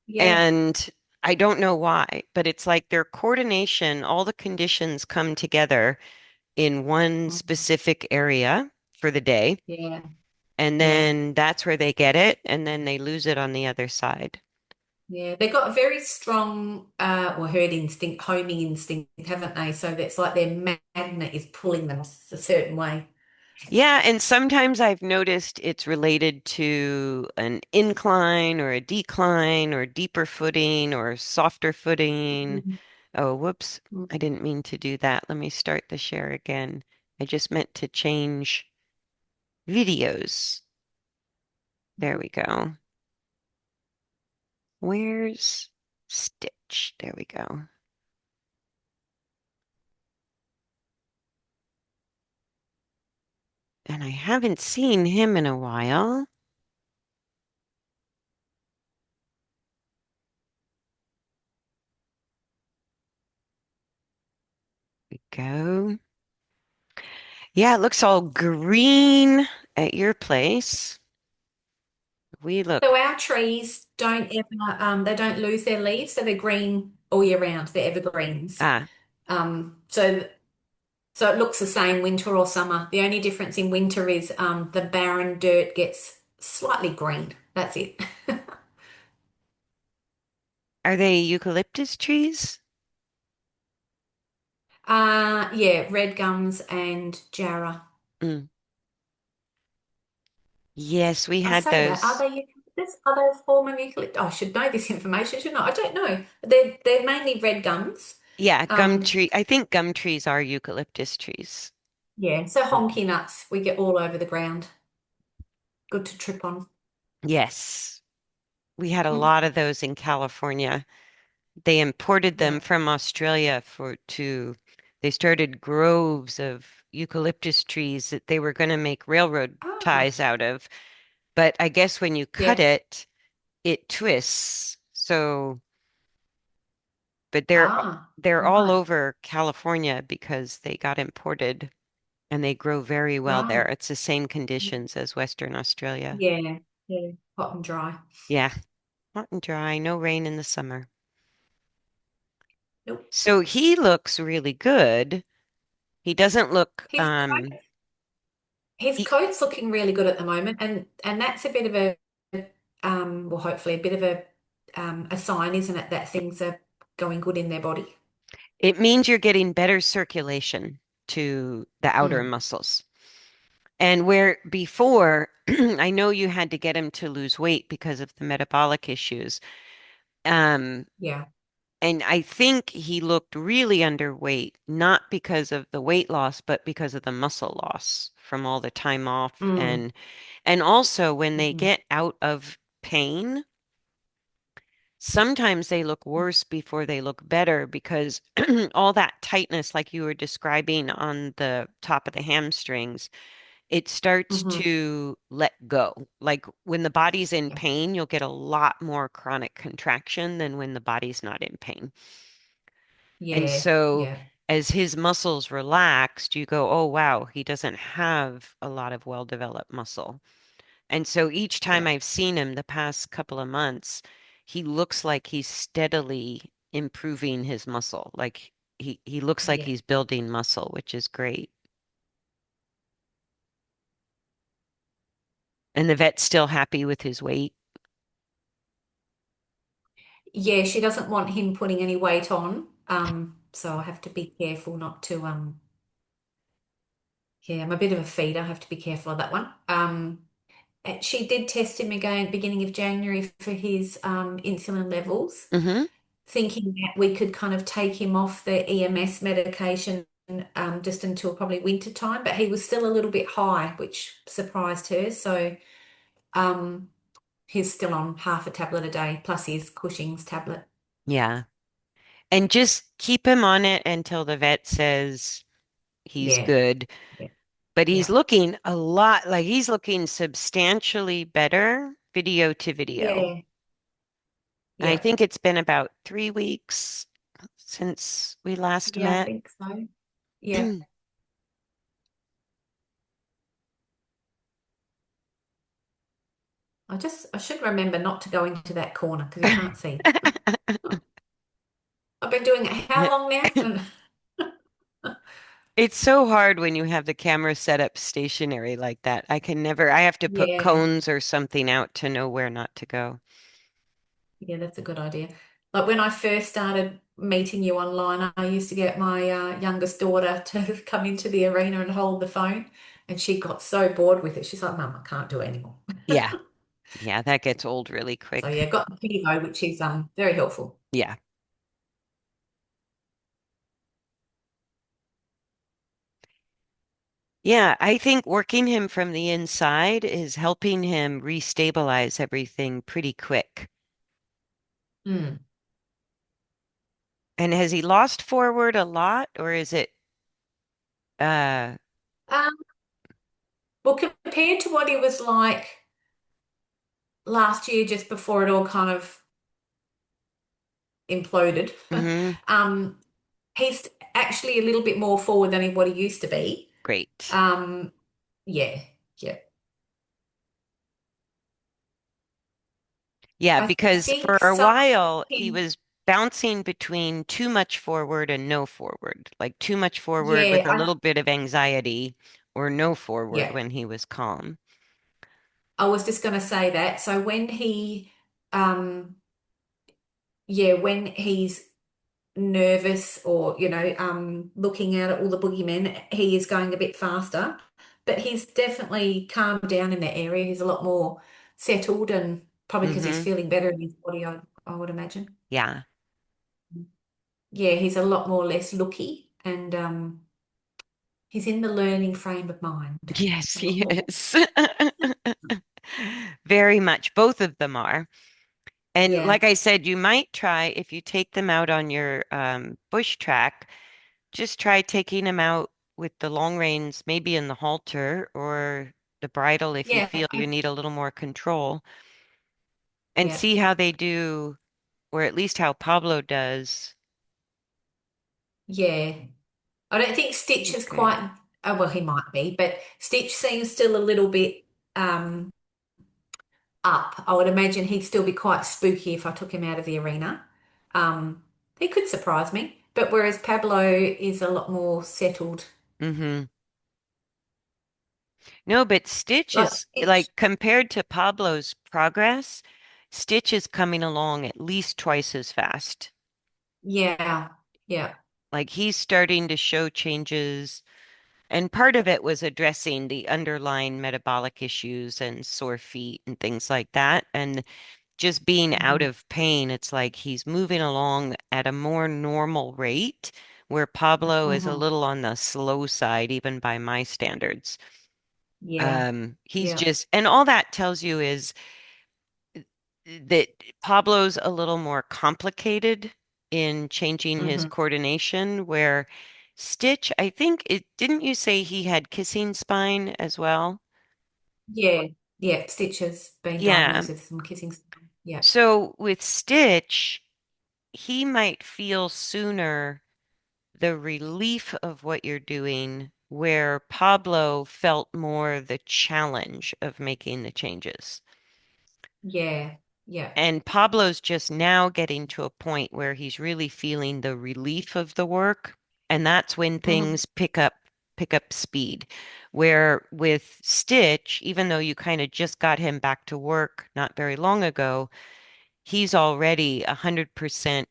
yeah. And I don't know why, but it's like their coordination, all the conditions come together in one Mm. specific area for the day. Yeah, And yeah, then that's where they get it, and then they lose it on the other side. yeah. They've got a very strong well, herd instinct, homing instinct, haven't they? So that's like their magnet is pulling them a certain way. Yeah, and sometimes I've noticed it's related to an incline or a decline or deeper footing or softer footing. Mm. Oh, whoops. I Mm. didn't mean to do that. Let me start the share again. I just meant to change videos. There we go. Where's Stitch? There we go. And I haven't seen him in a while. We go. Yeah, it looks all green at your place. We look, So our trees don't ever they don't lose their leaves, so they're green all year round. They're evergreens. ah, So it looks the same winter or summer. The only difference in winter is the barren dirt gets slightly green. That's it. are they eucalyptus trees? Yeah, red gums and jarrah. Mm. Yes, we I had say that. Are those. they eucalyptus? Are they a form of eucalyptus? I should know this information, shouldn't I? I don't know. They're mainly red gums. Yeah, gum Um, tree. I think gum trees are eucalyptus trees. yeah, so Mhm. honky nuts we get all over the ground. Good to trip on. Yes, we had a Mm. lot of those in California. They imported them Yeah. from Australia they started groves of eucalyptus trees that they were going to make railroad Ah, ties out of. But I guess when you cut yeah. it, it twists. So, but Ah, they're all right, over California because they got imported and they grow very well there. right. It's the same conditions as Western Australia. Yeah, yeah. Hot and dry. Yeah, hot and dry, no rain in the summer. Nope. So he looks really good. He doesn't look His his he, coat's looking really good at the moment, and that's a bit of a well, hopefully a bit of a sign, isn't it, that things are going good in their body. it means you're getting better circulation to the outer Mm, muscles. And where before, I know you had to get him to lose weight because of the metabolic issues. Um, yeah. and I think he looked really underweight, not because of the weight loss, but because of the muscle loss from all the time off. Mm, And also when they mhm, get out of pain, sometimes they look worse before they look better because all that tightness, like you were describing on the top of the hamstrings, it starts mhm. to let go. Like when the body's in Yeah, pain, you'll get a lot more chronic contraction than when the body's not in pain. And yeah, so yeah, as his muscles relaxed, you go, oh, wow, he doesn't have a lot of well-developed muscle. And so each time yeah, I've seen him the past couple of months, he looks like he's steadily improving his muscle. Like he looks like yeah. he's building muscle, which is great. And the vet's still happy with his weight. Yeah, she doesn't want him putting any weight on. So I have to be careful not to yeah, I'm a bit of a feeder. I have to be careful of that one. She did test him again beginning of January for his insulin levels, Hmm. thinking that we could kind of take him off the EMS medication just until probably winter time, but he was still a little bit high, which surprised her. So um, he's still on half a tablet a day plus his Cushing's tablet. Yeah. And just keep him on it until the vet says he's Yeah, good. yeah, But he's yeah, looking a lot like he's looking substantially better video to video. yeah, And I yeah, think it's been about 3 weeks since we last yeah, I met. think so. Yeah. I should remember not to go into that corner because you can't see. I've been doing it how long now? It's so hard when you have the camera set up stationary like that. I have to put Yeah, cones or something out to know where not to go. yeah, that's a good idea. Like when I first started meeting you online, I used to get my youngest daughter to come into the arena and hold the phone, and she got so bored with it. She's like, "Mum, I can't do it anymore." Yeah. Yeah, that gets old really So yeah, quick. got the Pivo, which is very helpful. Yeah. Yeah, I think working him from the inside is helping him restabilize everything pretty quick. Mm. And has he lost forward a lot, or is it uh Um, well, compared to what he was like last year, just before it all kind of imploded, mhm, um, he's actually a little bit more forward than what he used to be. great. Um, yeah, yeah. Yeah, I because think for a some while he him, was bouncing between too much forward and no forward, like too much forward yeah, with a little bit of anxiety or no forward yeah. when he was calm. I was just going to say that. So when um, yeah, when he's nervous or looking out at all the boogeymen, he is going a bit faster. But he's definitely calmed down in that area. He's a lot more settled and probably because he's Hmm. feeling better in his body, I would imagine. Yeah. Yeah, he's a lot more less looky and he's in the learning frame of mind Yes, a lot he more. is. Very much. Both of them are. And Yeah, like I said, you might try if you take them out on your bush track, just try taking them out with the long reins, maybe in the halter or the bridle if you yeah, feel you need a little more control, and yeah, see how they do, or at least how Pablo does. yeah. I don't think Stitch He's is good. quite, oh, well, he might be, but Stitch seems still a little bit up. I would imagine he'd still be quite spooky if I took him out of the arena. Um, he could surprise me, but whereas Pablo is a lot more settled. Hmm. No, but Stitch Like is Stitch, like compared to Pablo's progress, Stitch is coming along at least twice as fast. yeah, yeah. Like he's starting to show changes. And part of it was addressing the underlying metabolic issues and sore feet and things like that. And just being out Mhm. of pain, it's like he's moving along at a more normal rate, where Pablo is a Mhm. little on the slow side, even by my standards. Yeah. He's Yeah. just, and all that tells you is that Pablo's a little more complicated in changing his Mhm. coordination, where Stitch, I think it, didn't you say he had kissing spine as well? Yeah. Yeah. Stitch has been Yeah. diagnosed with some kissing. Yeah. So with Stitch, he might feel sooner the relief of what you're doing, where Pablo felt more the challenge of making the changes. Yeah. Yeah. And Pablo's just now getting to a point where he's really feeling the relief of the work, and that's when Mhm. things pick up speed. Where with Stitch, even though you kind of just got him back to work not very long ago, he's already 100%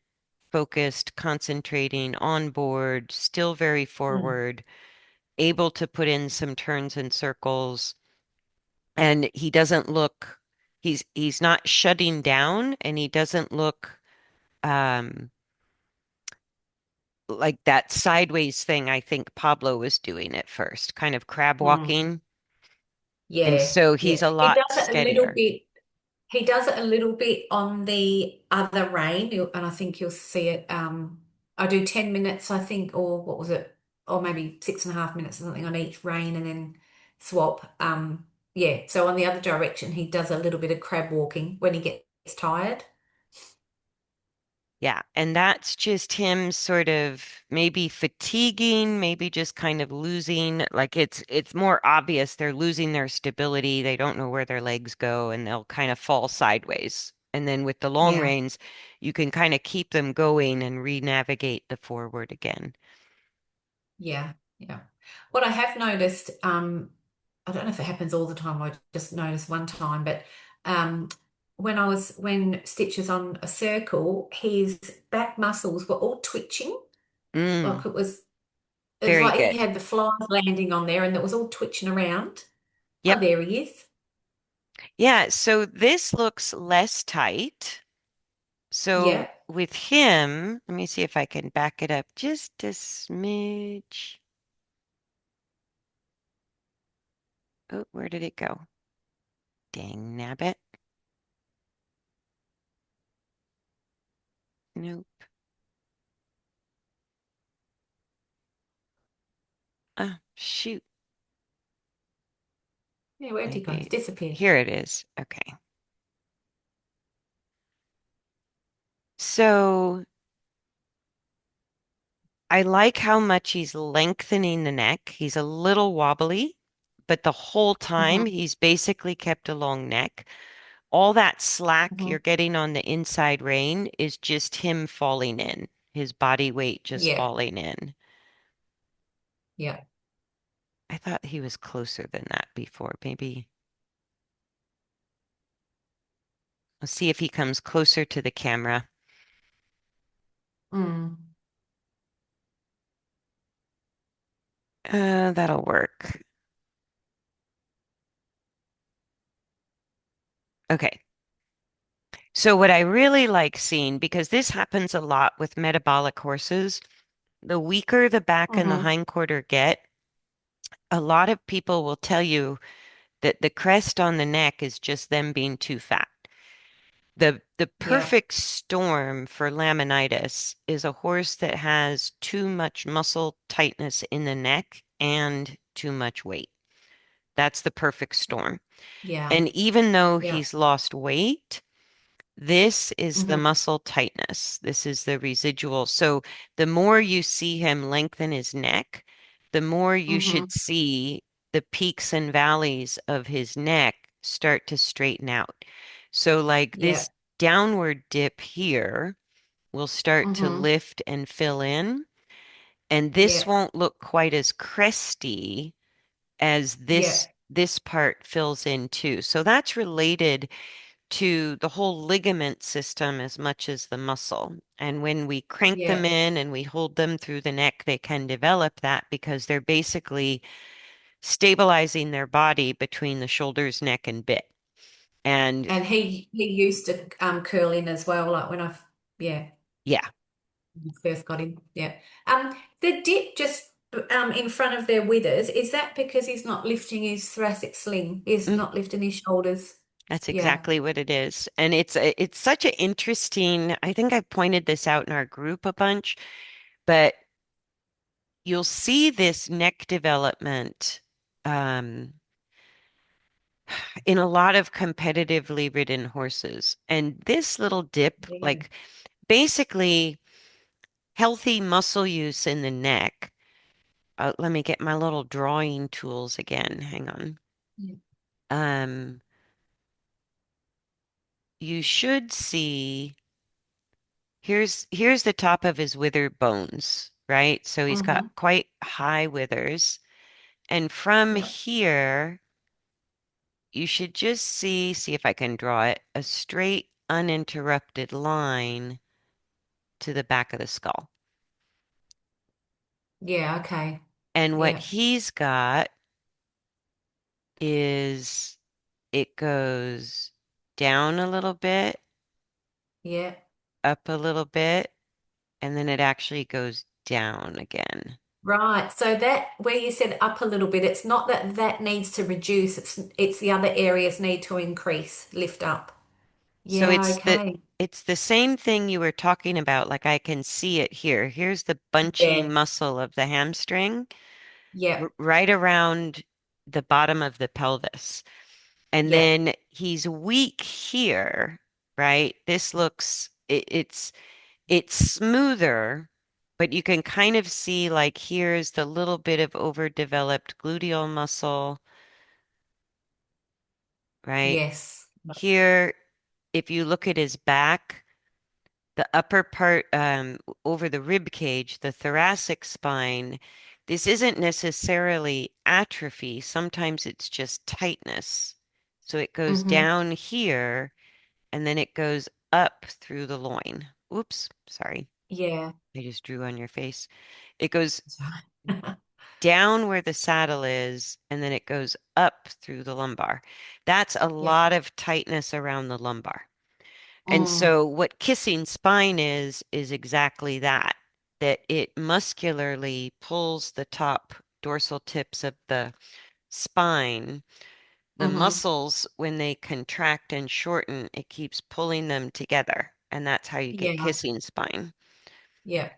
focused, concentrating on board, still very Mm. forward, able to put in some turns and circles, and he doesn't look, he's not shutting down, and he doesn't look um like that sideways thing I think Pablo was doing at first, kind of crab Mm. walking. And Yeah. so he's Yeah. a He lot does it a little steadier. bit. He does it a little bit on the other rein, and I think you'll see it. I do 10 minutes, I think, or what was it? Or maybe 6.5 minutes or something on each rein and then swap. Yeah. So on the other direction, he does a little bit of crab walking when he gets tired. Yeah, and that's just him sort of maybe fatiguing, maybe just kind of losing, like it's more obvious they're losing their stability. They don't know where their legs go, and they'll kind of fall sideways. And then with the long Yeah. reins, you can kind of keep them going and re-navigate the forward again. Yeah. Yeah. What I have noticed, I don't know if it happens all the time. I just noticed one time, but um, when Stitch is on a circle, his back muscles were all twitching. Mm, Like it was very like he good. had the flies landing on there, and it was all twitching around. Oh, Yep. there he is. Yeah, so this looks less tight. So Yeah. with him, let me see if I can back it up just a smidge. Oh, where did it go? Dang nabbit. Nope. Oh, shoot. Yeah. Where'd he go? He's Maybe disappeared. here it is. Okay. So I like how much he's lengthening the neck. He's a little wobbly, but the whole time Hmm. he's basically kept a long neck. All that slack Hmm. you're getting on the inside rein is just him falling in, his body weight just Yeah. falling in. Yeah. I thought he was closer than that before. Maybe let's see if he comes closer to the camera. Mm. That'll work. Okay. So what I really like seeing, because this happens a lot with metabolic horses, the weaker the back and the Hmm. hindquarter get, a lot of people will tell you that the crest on the neck is just them being too fat. The Yeah. perfect storm for laminitis is a horse that has too much muscle tightness in the neck and too much weight. That's the perfect storm. Yeah. And even though Yeah. he's lost weight, this is the Hmm. muscle tightness. This is the residual. So the more you see him lengthen his neck, the more you Hmm. should see the peaks and valleys of his neck start to straighten out. So like Yeah. this downward dip here will start to Hmm. lift and fill in, and this Yeah. won't look quite as cresty as Yeah. this part fills in too. So that's related to the whole ligament system as much as the muscle. And when we crank them Yeah. in and we hold them through the neck, they can develop that because they're basically stabilizing their body between the shoulders, neck, and bit. And And he used to curl in as well, like when yeah, yeah. first got him. Yeah. The dip just in front of their withers, is that because he's not lifting his thoracic sling? He's Mm, not lifting his shoulders? that's Yeah. exactly what it is. And it's such an interesting, I think I pointed this out in our group a bunch, but you'll see this neck development um, in a lot of competitively ridden horses. And this little dip, Yeah. like basically healthy muscle use in the neck. Let me get my little drawing tools again. Hang on. Yeah. Um, you should see here's the top of his wither bones, right? So he's got Mm-hmm. quite high withers. And from Yeah. here, you should just see if I can draw it, a straight, uninterrupted line to the back of the skull. Yeah. Okay. And what Yeah. he's got is it goes down a little bit, Yeah. up a little bit, and then it actually goes down again. Right. So that where you said up a little bit, it's not that that needs to reduce, it's the other areas need to increase, lift up. So Yeah, okay. it's the same thing you were talking about, like I can see it here. Here's the bunchy Yeah. muscle of the hamstring Yeah. right around the bottom of the pelvis. And Yeah. then he's weak here, right? This looks it's smoother, but you can kind of see like here's the little bit of overdeveloped gluteal muscle, right? Yes. Here, if you look at his back, the upper part over the rib cage, the thoracic spine, this isn't necessarily atrophy. Sometimes it's just tightness. So it goes Mm-hmm. down here and then it goes up through the loin. Oops, sorry. Yeah. I just drew on your face. It goes Sorry. down where the saddle is, and then it goes up through the lumbar. That's a Yeah. lot of tightness around the lumbar. And Mm. so what kissing spine is exactly that, that it muscularly pulls the top dorsal tips of the spine. The Mm-hmm. muscles, when they contract and shorten, it keeps pulling them together. And that's how you get Yeah. kissing spine. Yeah.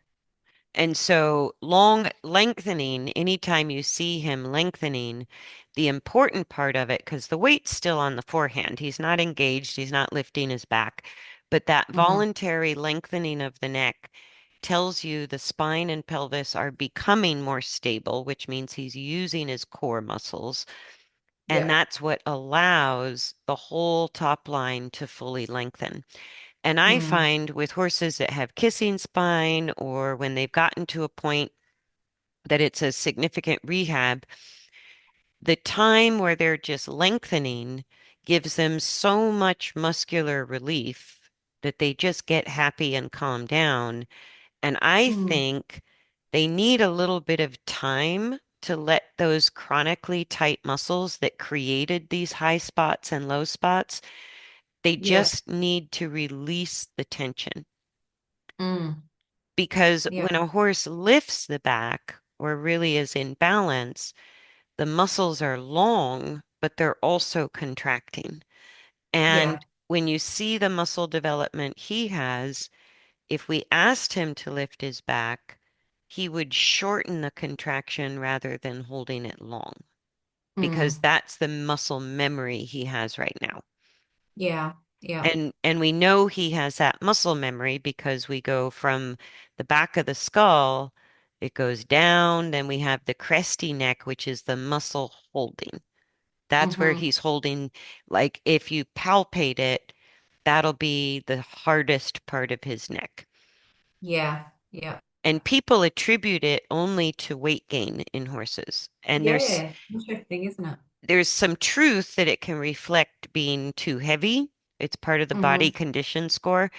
And so long lengthening, anytime you see him lengthening, the important part of it, because the weight's still on the forehand, he's not engaged, he's not lifting his back, but that Mm-hmm. voluntary lengthening of the neck tells you the spine and pelvis are becoming more stable, which means he's using his core muscles. And Yeah. that's what allows the whole top line to fully lengthen. And I Mm. find with horses that have kissing spine or when they've gotten to a point that it's a significant rehab, the time where they're just lengthening gives them so much muscular relief that they just get happy and calm down. And I Mm. think they need a little bit of time to let those chronically tight muscles that created these high spots and low spots, they Yeah. just need to release the tension. Mm. Because Yeah. when a horse lifts the back or really is in balance, the muscles are long, but they're also contracting. Yeah. And when you see the muscle development he has, if we asked him to lift his back, he would shorten the contraction rather than holding it long, because Mm. that's the muscle memory he has right now. Yeah. Yeah. And we know he has that muscle memory because we go from the back of the skull, it goes down, then we have the cresty neck, which is the muscle holding. That's where Mm-hmm. he's holding, like if you palpate it, that'll be the hardest part of his neck. Yeah. Yeah. And people attribute it only to weight gain in horses. And there's Yeah. Interesting, isn't it? there's some truth that it can reflect being too heavy, It's part of the body Mm-hmm. condition score.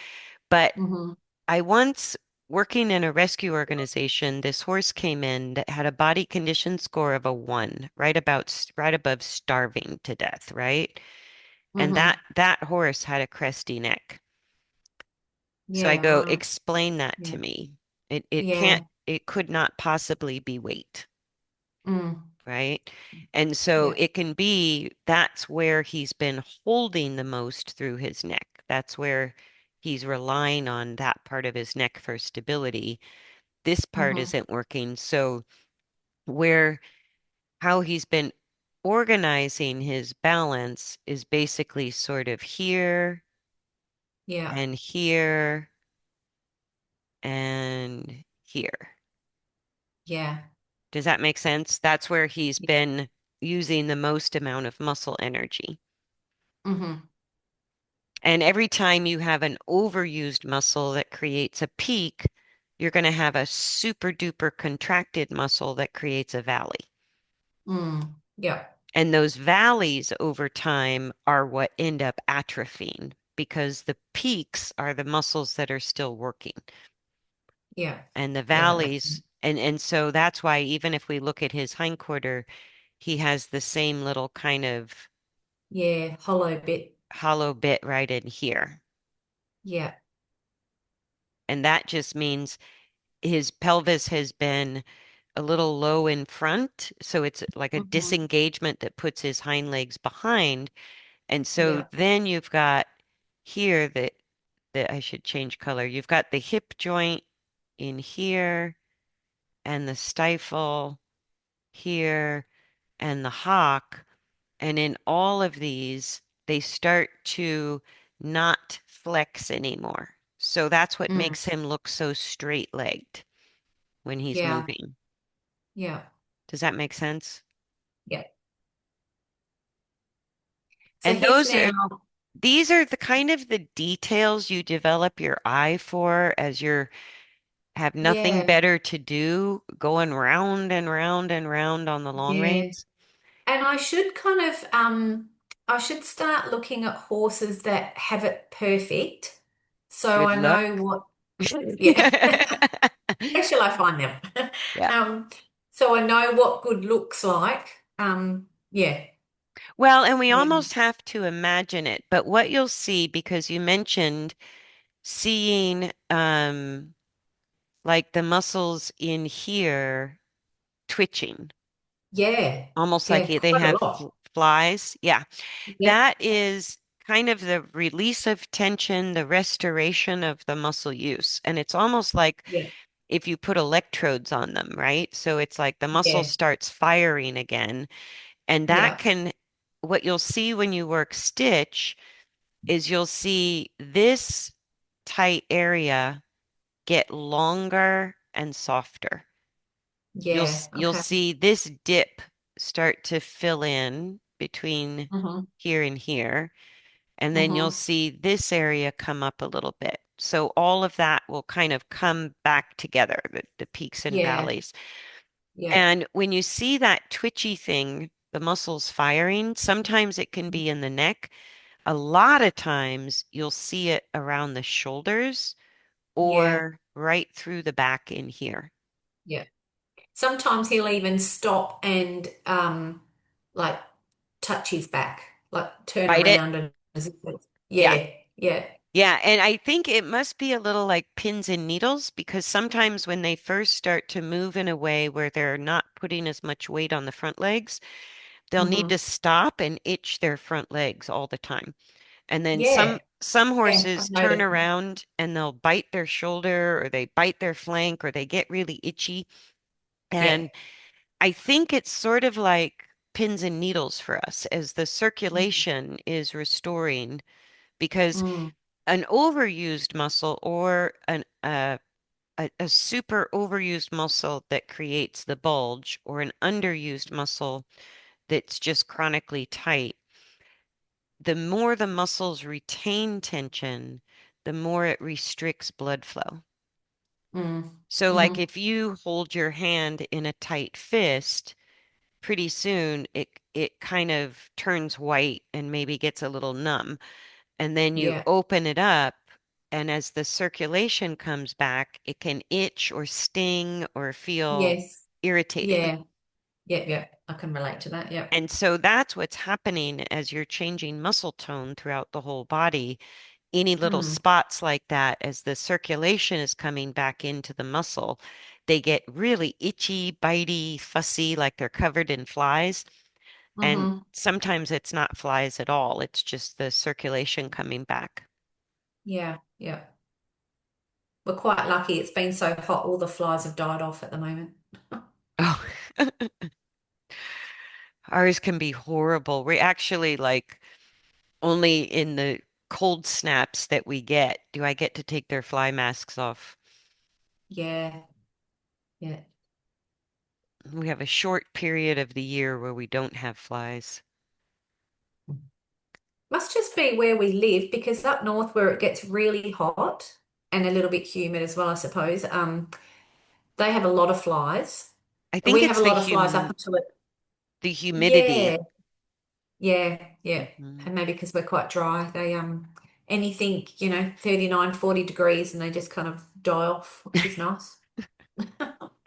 But Mm-hmm. I once, working in a rescue organization, this horse came in that had a body condition score of a 1, right above starving to death, right? And Mm-hmm. that horse had a cresty neck. So I Yeah, go, right. explain that to Yeah. me. It can't, Yeah. it could not possibly be weight, Mm. right? And so Yeah. it can be that's where he's been holding the most through his neck. That's where he's relying on that part of his neck for stability. This part Mm-hmm. isn't working. So where how he's been organizing his balance is basically sort of here Yeah. and here and here. Yeah. Does that make sense? That's where he's Yeah. been using the most amount of muscle energy. Mm-hmm. And every time you have an overused muscle that creates a peak, you're going to have a super duper contracted muscle that creates a valley. Mm. Yeah. And those valleys over time are what end up atrophying because the peaks are the muscles that are still working. Yeah. And the Yeah, that makes valleys, sense. and so that's why even if we look at his hindquarter, he has the same little kind of Yeah, hollow bit. hollow bit right in here. Yeah. And that just means his pelvis has been a little low in front. So it's like a Mm-hmm. disengagement that puts his hind legs behind. And so Yeah. then you've got here that I should change color. You've got the hip joint in here and the stifle here and the hock. And in all of these, they start to not flex anymore. So that's what Mm. makes him look so straight-legged when he's Yeah. moving. Yeah. Does that make sense? Yeah. So And he's those now, are these are the kind of the details you develop your eye for as you're have nothing yeah, better to do, going round and round and round on the long yeah. reins. And I should start looking at horses that have it perfect. So Good I luck. know what, yeah. Where shall I find them? Yeah. Um, so I know what good looks like. Yeah. Well, and we Yeah. almost have to imagine it, but what you'll see, because you mentioned seeing like the muscles in here twitching, Yeah. almost like Yeah, they quite a have lot. flies. Yeah. Yep. That is kind of the release of tension, the restoration of the muscle use. And it's almost like Yeah. if you put electrodes on them, right? So it's like the muscle Yeah. starts firing again. And that Yeah. can, what you'll see when you work stitch is you'll see this tight area get longer and softer. Yeah. You'll Okay. see this dip start to fill in between Mm-hmm. here and here. And then you'll Mm-hmm. see this area come up a little bit. So all of that will kind of come back together, the peaks and Yeah. valleys. Yeah. And when you see that twitchy thing, the muscles firing, sometimes it can be in the neck. A lot of times you'll see it around the shoulders Yeah. or right through the back in here. Yeah. Sometimes he'll even stop and like touch his back, like turn Bite it? around and Yeah. yeah, yeah, Yeah. And I think it must be a little like pins and needles because sometimes when they first start to move in a way where they're not putting as much weight on the front legs, they'll need hmm to stop and itch their front legs all the time. And then yeah, some yeah, horses I've turn noticed. around and they'll bite their shoulder or they bite their flank or they get really itchy. Yeah. And I think it's sort of like pins and needles for us as the circulation is restoring because Mm, an overused muscle or a super overused muscle that creates the bulge or an underused muscle that's just chronically tight, the more the muscles retain tension, the more it restricts blood flow. mm, So, like mm, if you hold your hand in a tight fist, pretty soon it kind of turns white and maybe gets a little numb. and then you Yeah. open it up, and as the circulation comes back, it can itch or sting or feel Yes. irritating. Yeah. Yeah. Yeah. I can relate to that. Yeah. And so that's what's happening as you're changing muscle tone throughout the whole body. Any little Mm. spots like that, as the circulation is coming back into the muscle, they get really itchy, bitey, fussy, like they're covered in flies. And Mm-hmm. sometimes it's not flies at all, it's just the circulation coming back. Yeah. Yeah. We're quite lucky. It's been so hot, all the flies have died off at the moment. Oh, ours can be horrible. We actually like only in the cold snaps that we get do I get to take their fly masks off. Yeah. Yeah. We have a short period of the year where we don't have flies. Must just be where we live because up north where it gets really hot and a little bit humid as well, I suppose, they have a lot of flies. I And think we have it's a lot of flies up until it. the humidity. Yeah. Yeah. Yeah. Mhm. And maybe because we're quite dry, they anything, 39, 40 degrees and they just kind of die off, which is nice.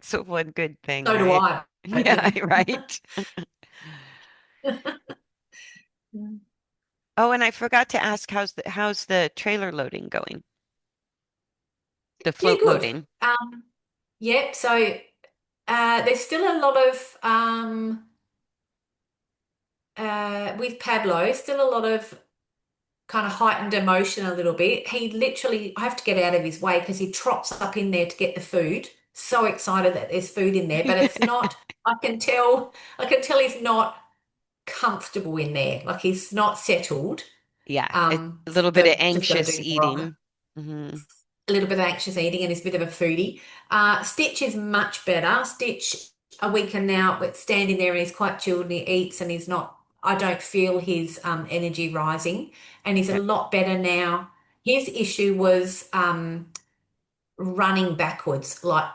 So one good thing, So do right? I, Yeah, hopefully. right. Oh, and I forgot to ask how's the trailer loading going? The Yeah, float good. loading. Yeah, so there's still a lot of with Pablo, still a lot of kind of heightened emotion a little bit. He literally, I have to get out of his way because he trots up in there to get the food. So excited that there's food in there, but it's not, I can tell he's not comfortable in there. Like he's not settled. Yeah, it's a little bit So of just got to anxious do more of it. eating. Hmm. A little bit of anxious eating and is a bit of a foodie. Stitch is much better. Stitch, a weekend now, with standing there and he's quite chilled and he eats and he's not, I don't feel his energy rising and he's a Yeah. lot better now. His issue was running backwards, like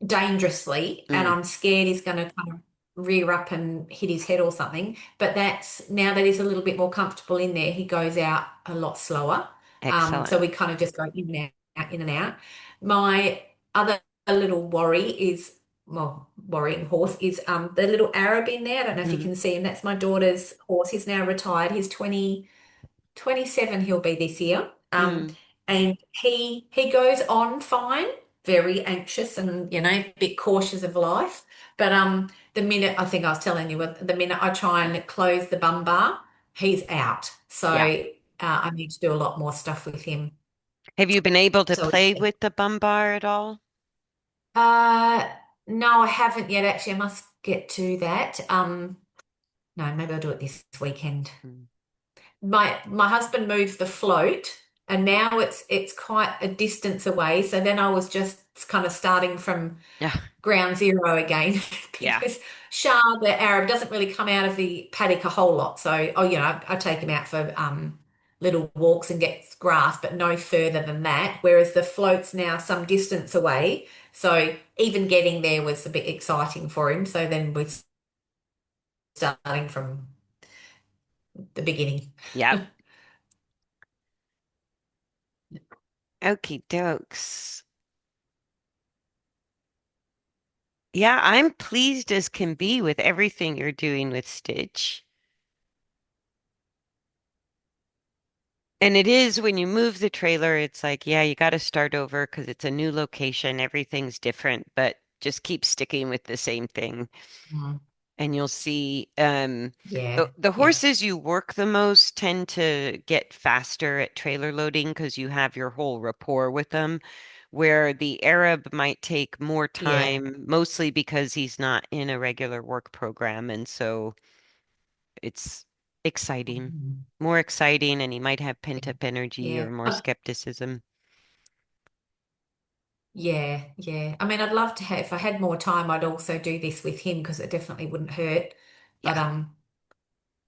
dangerously, and Mm, I'm scared he's going to kind of rear up and hit his head or something. But that's now that he's a little bit more comfortable in there, he goes out a lot slower. So excellent. we kind of just go in and out, in and out. My other little worry is, well, worrying horse is the little Arab in there. I don't know if you Mm, can see him. That's my daughter's horse. He's now retired. He's 27 he'll be this year. mm. And he goes on fine, very anxious and a bit cautious of life. But the minute I think I was telling you, the minute I try and close the bum bar, he's out. So Yeah. I need to do a lot more stuff with him. Have you been able to So play with the bumbar at all? uh no, I haven't yet. Actually, I must get to that. No, maybe I'll do it this weekend. Mm. My husband moved the float and now it's quite a distance away. So then I was just kind of starting from Yeah. ground zero again Yeah. because Shah, the Arab, doesn't really come out of the paddock a whole lot. So, I take him out for little walks and gets grass, but no further than that. Whereas the float's now some distance away. So even getting there was a bit exciting for him. So then we're starting from the beginning. Yep. Okie dokes. Yeah, I'm pleased as can be with everything you're doing with Stitch. And it is when you move the trailer, it's like, yeah, you got to start over because it's a new location. Everything's different, but just keep sticking with the same thing. Mm. And you'll see the Yeah, the yeah, horses you work the most tend to get faster at trailer loading because you have your whole rapport with them, where the Arab might take more yeah. time, mostly because he's not in a regular work program, and so it's exciting, Mhm. more exciting, and he might have Yeah. pent-up energy Yeah. or more skepticism. Yeah, yeah. I mean, I'd love to have, if I had more time, I'd also do this with him because it definitely wouldn't hurt. But Yeah,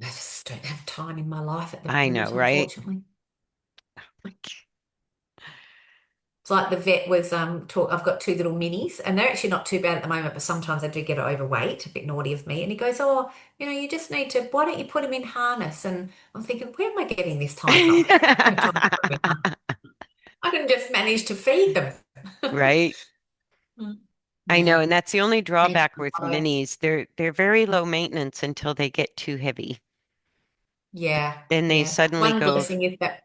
I just don't have time in my life at the I know, minute, right? unfortunately. It's like the vet was talk, I've got two little minis and they're actually not too bad at the moment, but sometimes they do get overweight, a bit naughty of me. And he goes, "Oh, you just need to, why don't you put him in harness?" And I'm thinking, where am I getting this time from? No time to put him in harness. I can just manage to feed them. Right? Mm. I know, Yeah. and that's the only Need drawback to with follow. minis. They're very low maintenance until they get too heavy. Yeah, Then they yeah. suddenly One go, blessing is that,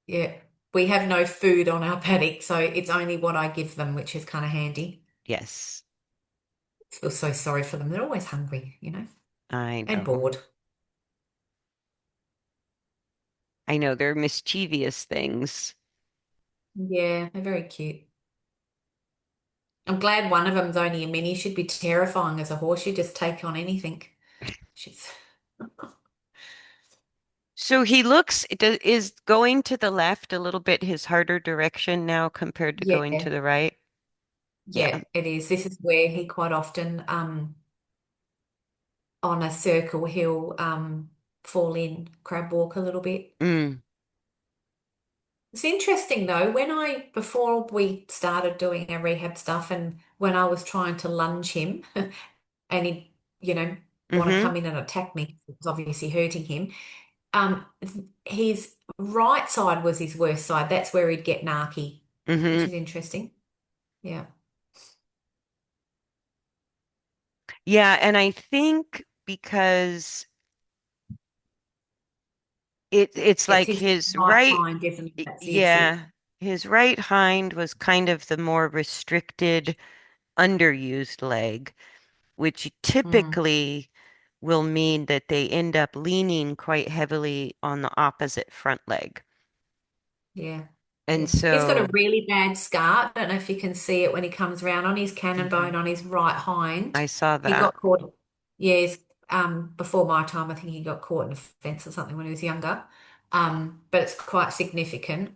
yeah, we have no food on our paddock, so it's only what I give them, which is kind of handy. yes, I feel so sorry for them. They're always hungry, I and know. bored. I know they're mischievous things. Yeah, they're very cute. I'm glad one of them's only a mini. She'd be terrifying as a horse. She'd just take on anything. She's, So he looks, is going to the left a little bit his harder direction now compared to going to yeah, the right? Yeah. yeah, it is. This is where he quite often, on a circle, he'll fall in, crab walk a little bit. Mm, It's interesting though, before we started doing our rehab stuff and when I was trying to lunge him and he, want to mm-hmm, come in and attack me, it was obviously hurting him. His right side was his worst side. That's where he'd get narky, which mm-hmm. is interesting. Yeah. Yeah, and I think because it's It's like his his right right, hind, isn't it? That's the issue. yeah, his right hind was kind of the more restricted, underused leg, which Mm, typically will mean that they end up leaning quite heavily on the opposite front leg. yeah. And Yeah. He's got a so really bad scar. I don't know if you can see it when he comes around on his cannon bone on his right hind. I saw He that. got caught. Yeah, before my time, I think he got caught in a fence or something when he was younger. But it's quite significant.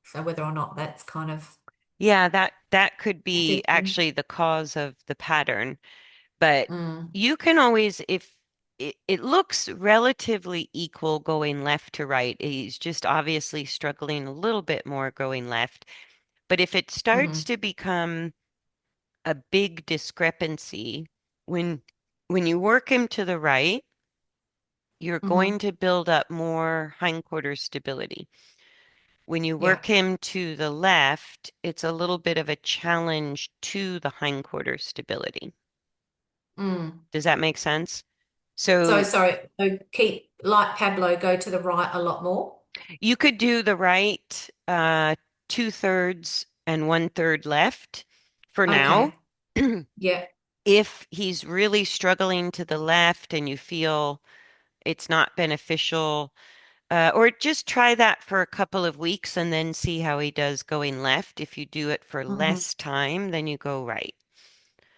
So whether or not that's kind of Yeah, that could be affecting. actually the cause of the pattern. But Mm, you can always, if it looks relatively equal going left to right, he's just obviously struggling a little bit more going left. But if it starts hmm to become a big discrepancy, when when you work him to the right, you're going hmm to build up more hindquarter stability. When you Yeah. work him to the left, it's a little bit of a challenge to the hindquarter stability. Mm. Does that make sense? So So sorry. So keep like Pablo, go to the right a lot more. you could do the right two-thirds and one-third left for now. Okay. Yeah. If he's really struggling to the left and you feel it's not beneficial, or just try that for a couple of weeks and then see how he does going left. If you do it for hmm less time, then you go right.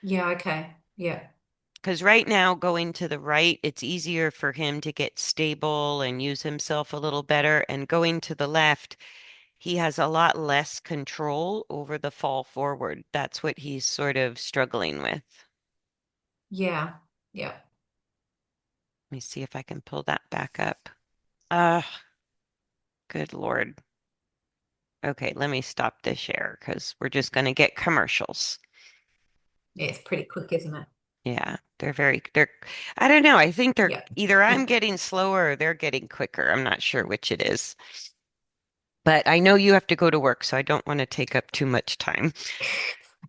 Yeah. Okay. Yeah. Because right now, going to the right, it's easier for him to get stable and use himself a little better. And going to the left, he has a lot less control over the fall forward. That's what he's sort of struggling with. Yeah. Yeah. Let me see if I can pull that back up. Ah, good Lord. Okay, let me stop the share because we're just going to get commercials. Yeah. It's pretty quick, isn't it? Yeah, I don't know. I think they're Yeah. either I'm getting slower or they're getting quicker. I'm not sure which it is. But I know you have to go to work, so I don't want to take up too much time.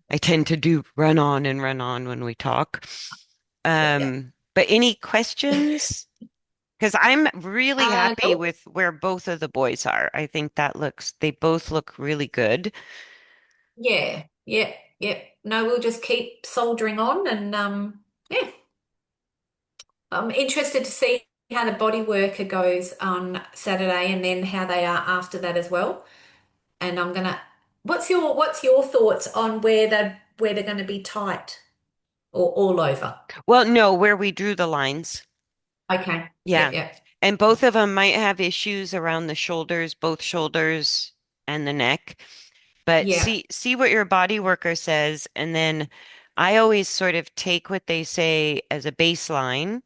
I tend to do run on when we talk. Yeah. But any questions? Because I'm really happy Nope. with where both of the boys are. I think they both look really good. Yeah. Yeah. Yeah. No, we'll just keep soldiering on and yeah. I'm interested to see how the body worker goes on Saturday and then how they are after that as well. And I'm gonna what's your thoughts on where they're gonna be tight or all over? Well, no, where we drew the lines. Okay. Yep, Yeah. yep. And both of them might have issues around the shoulders, both shoulders and the neck. But Yeah. see what your body worker says, and then I always sort of take what they say as a baseline.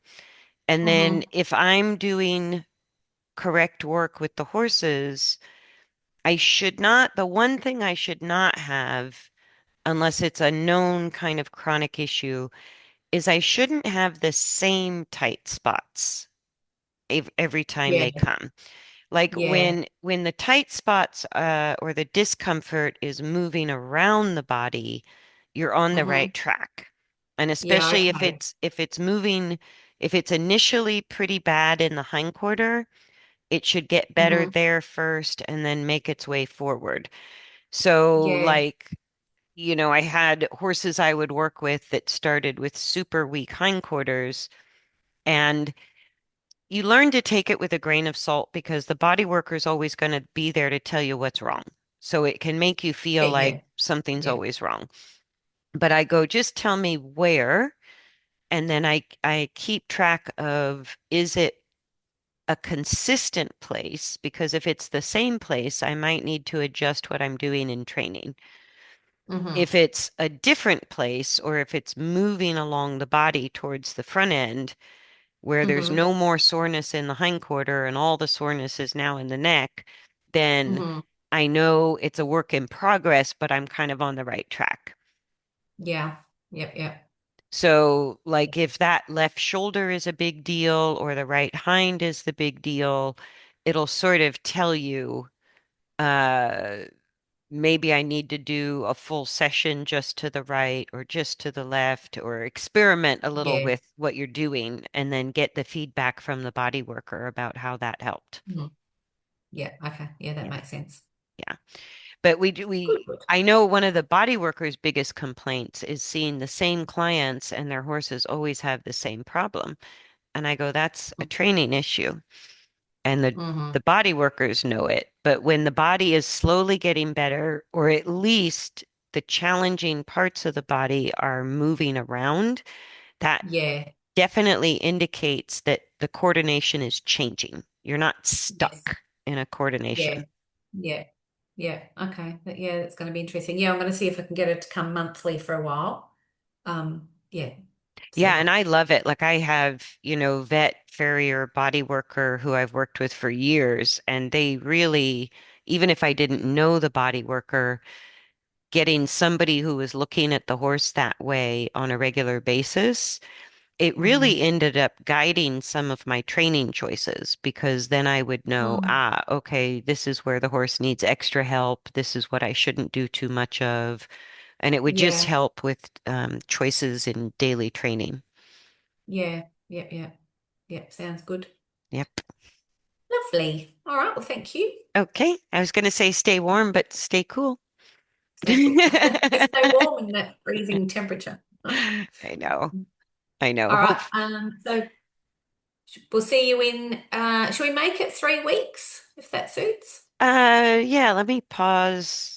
And then hmm if I'm doing correct work with the horses, I should not, the one thing I should not have, unless it's a known kind of chronic issue, is I shouldn't have the same tight spots every time Yeah, they come. Like yeah. when the tight spots or the discomfort is moving around the body, you're on the right Mm-hmm. track. And Yeah, especially okay. if it's moving, if it's initially pretty bad in the hindquarter, it should get better Mm-hmm. there first and then make its way forward. So Yeah. like, I had horses I would work with that started with super weak hindquarters, and you learn to take it with a grain of salt because the body worker is always going to be there to tell you what's wrong. So it can make you feel Yeah, like yeah. something's Yeah. always wrong. But I go, just tell me where, and then I keep track of, is it a consistent place? Because if it's the same place, I might need to adjust what I'm doing in training. Mm-hmm. If it's a different place or if it's moving along the body towards the front end, where there's Mm-hmm. no more soreness in the hindquarter and all the soreness is now in the neck, then Mm-hmm. I know it's a work in progress, but I'm kind of on the right track. Yeah. Yep, yep. So, like if that left shoulder is a big deal or the right hind is the big deal, it'll sort of tell you, uh, maybe I need to do a full session just to the right or just to the left, or experiment a little Yeah. with what you're doing and then get the feedback from the body worker about how that helped. Mhm. Yeah, okay. Yeah, that Yeah. makes sense. Yeah. But Good, good. I know one of the body workers' biggest complaints is seeing the same clients and their horses always have the same problem. And I go, that's a training issue. And Mm-hmm. the body workers know it. But when the body is slowly getting better, or at least the challenging parts of the body are moving around, that Yeah. definitely indicates that the coordination is changing. You're not Yes. stuck in a Yeah. coordination. Yeah. Yeah. Okay. Yeah, that's going to be interesting. Yeah, I'm going to see if I can get it to come monthly for a while. Yeah. Yeah, So. and I love it. Like I have, vet, farrier, body worker who I've worked with for years, and they really, even if I didn't know the body worker, getting somebody who was looking at the horse that way on a regular basis, it really Mm-hmm. ended up guiding some of my training choices because then I would know, Mm. okay, this is where the horse needs extra help. This is what I shouldn't do too much of. And it would just Yeah. help with choices in daily training. Yeah. Yeah. Yeah. Yeah. Sounds good. Yep. Lovely. All right. Well, thank you. Okay. I was going to say stay warm, but stay cool. Stay cool. Stay warm in that freezing temperature. I know. I know. All Hope. right. So we'll see you in, shall we make it 3 weeks if that suits? Yeah, let me pause.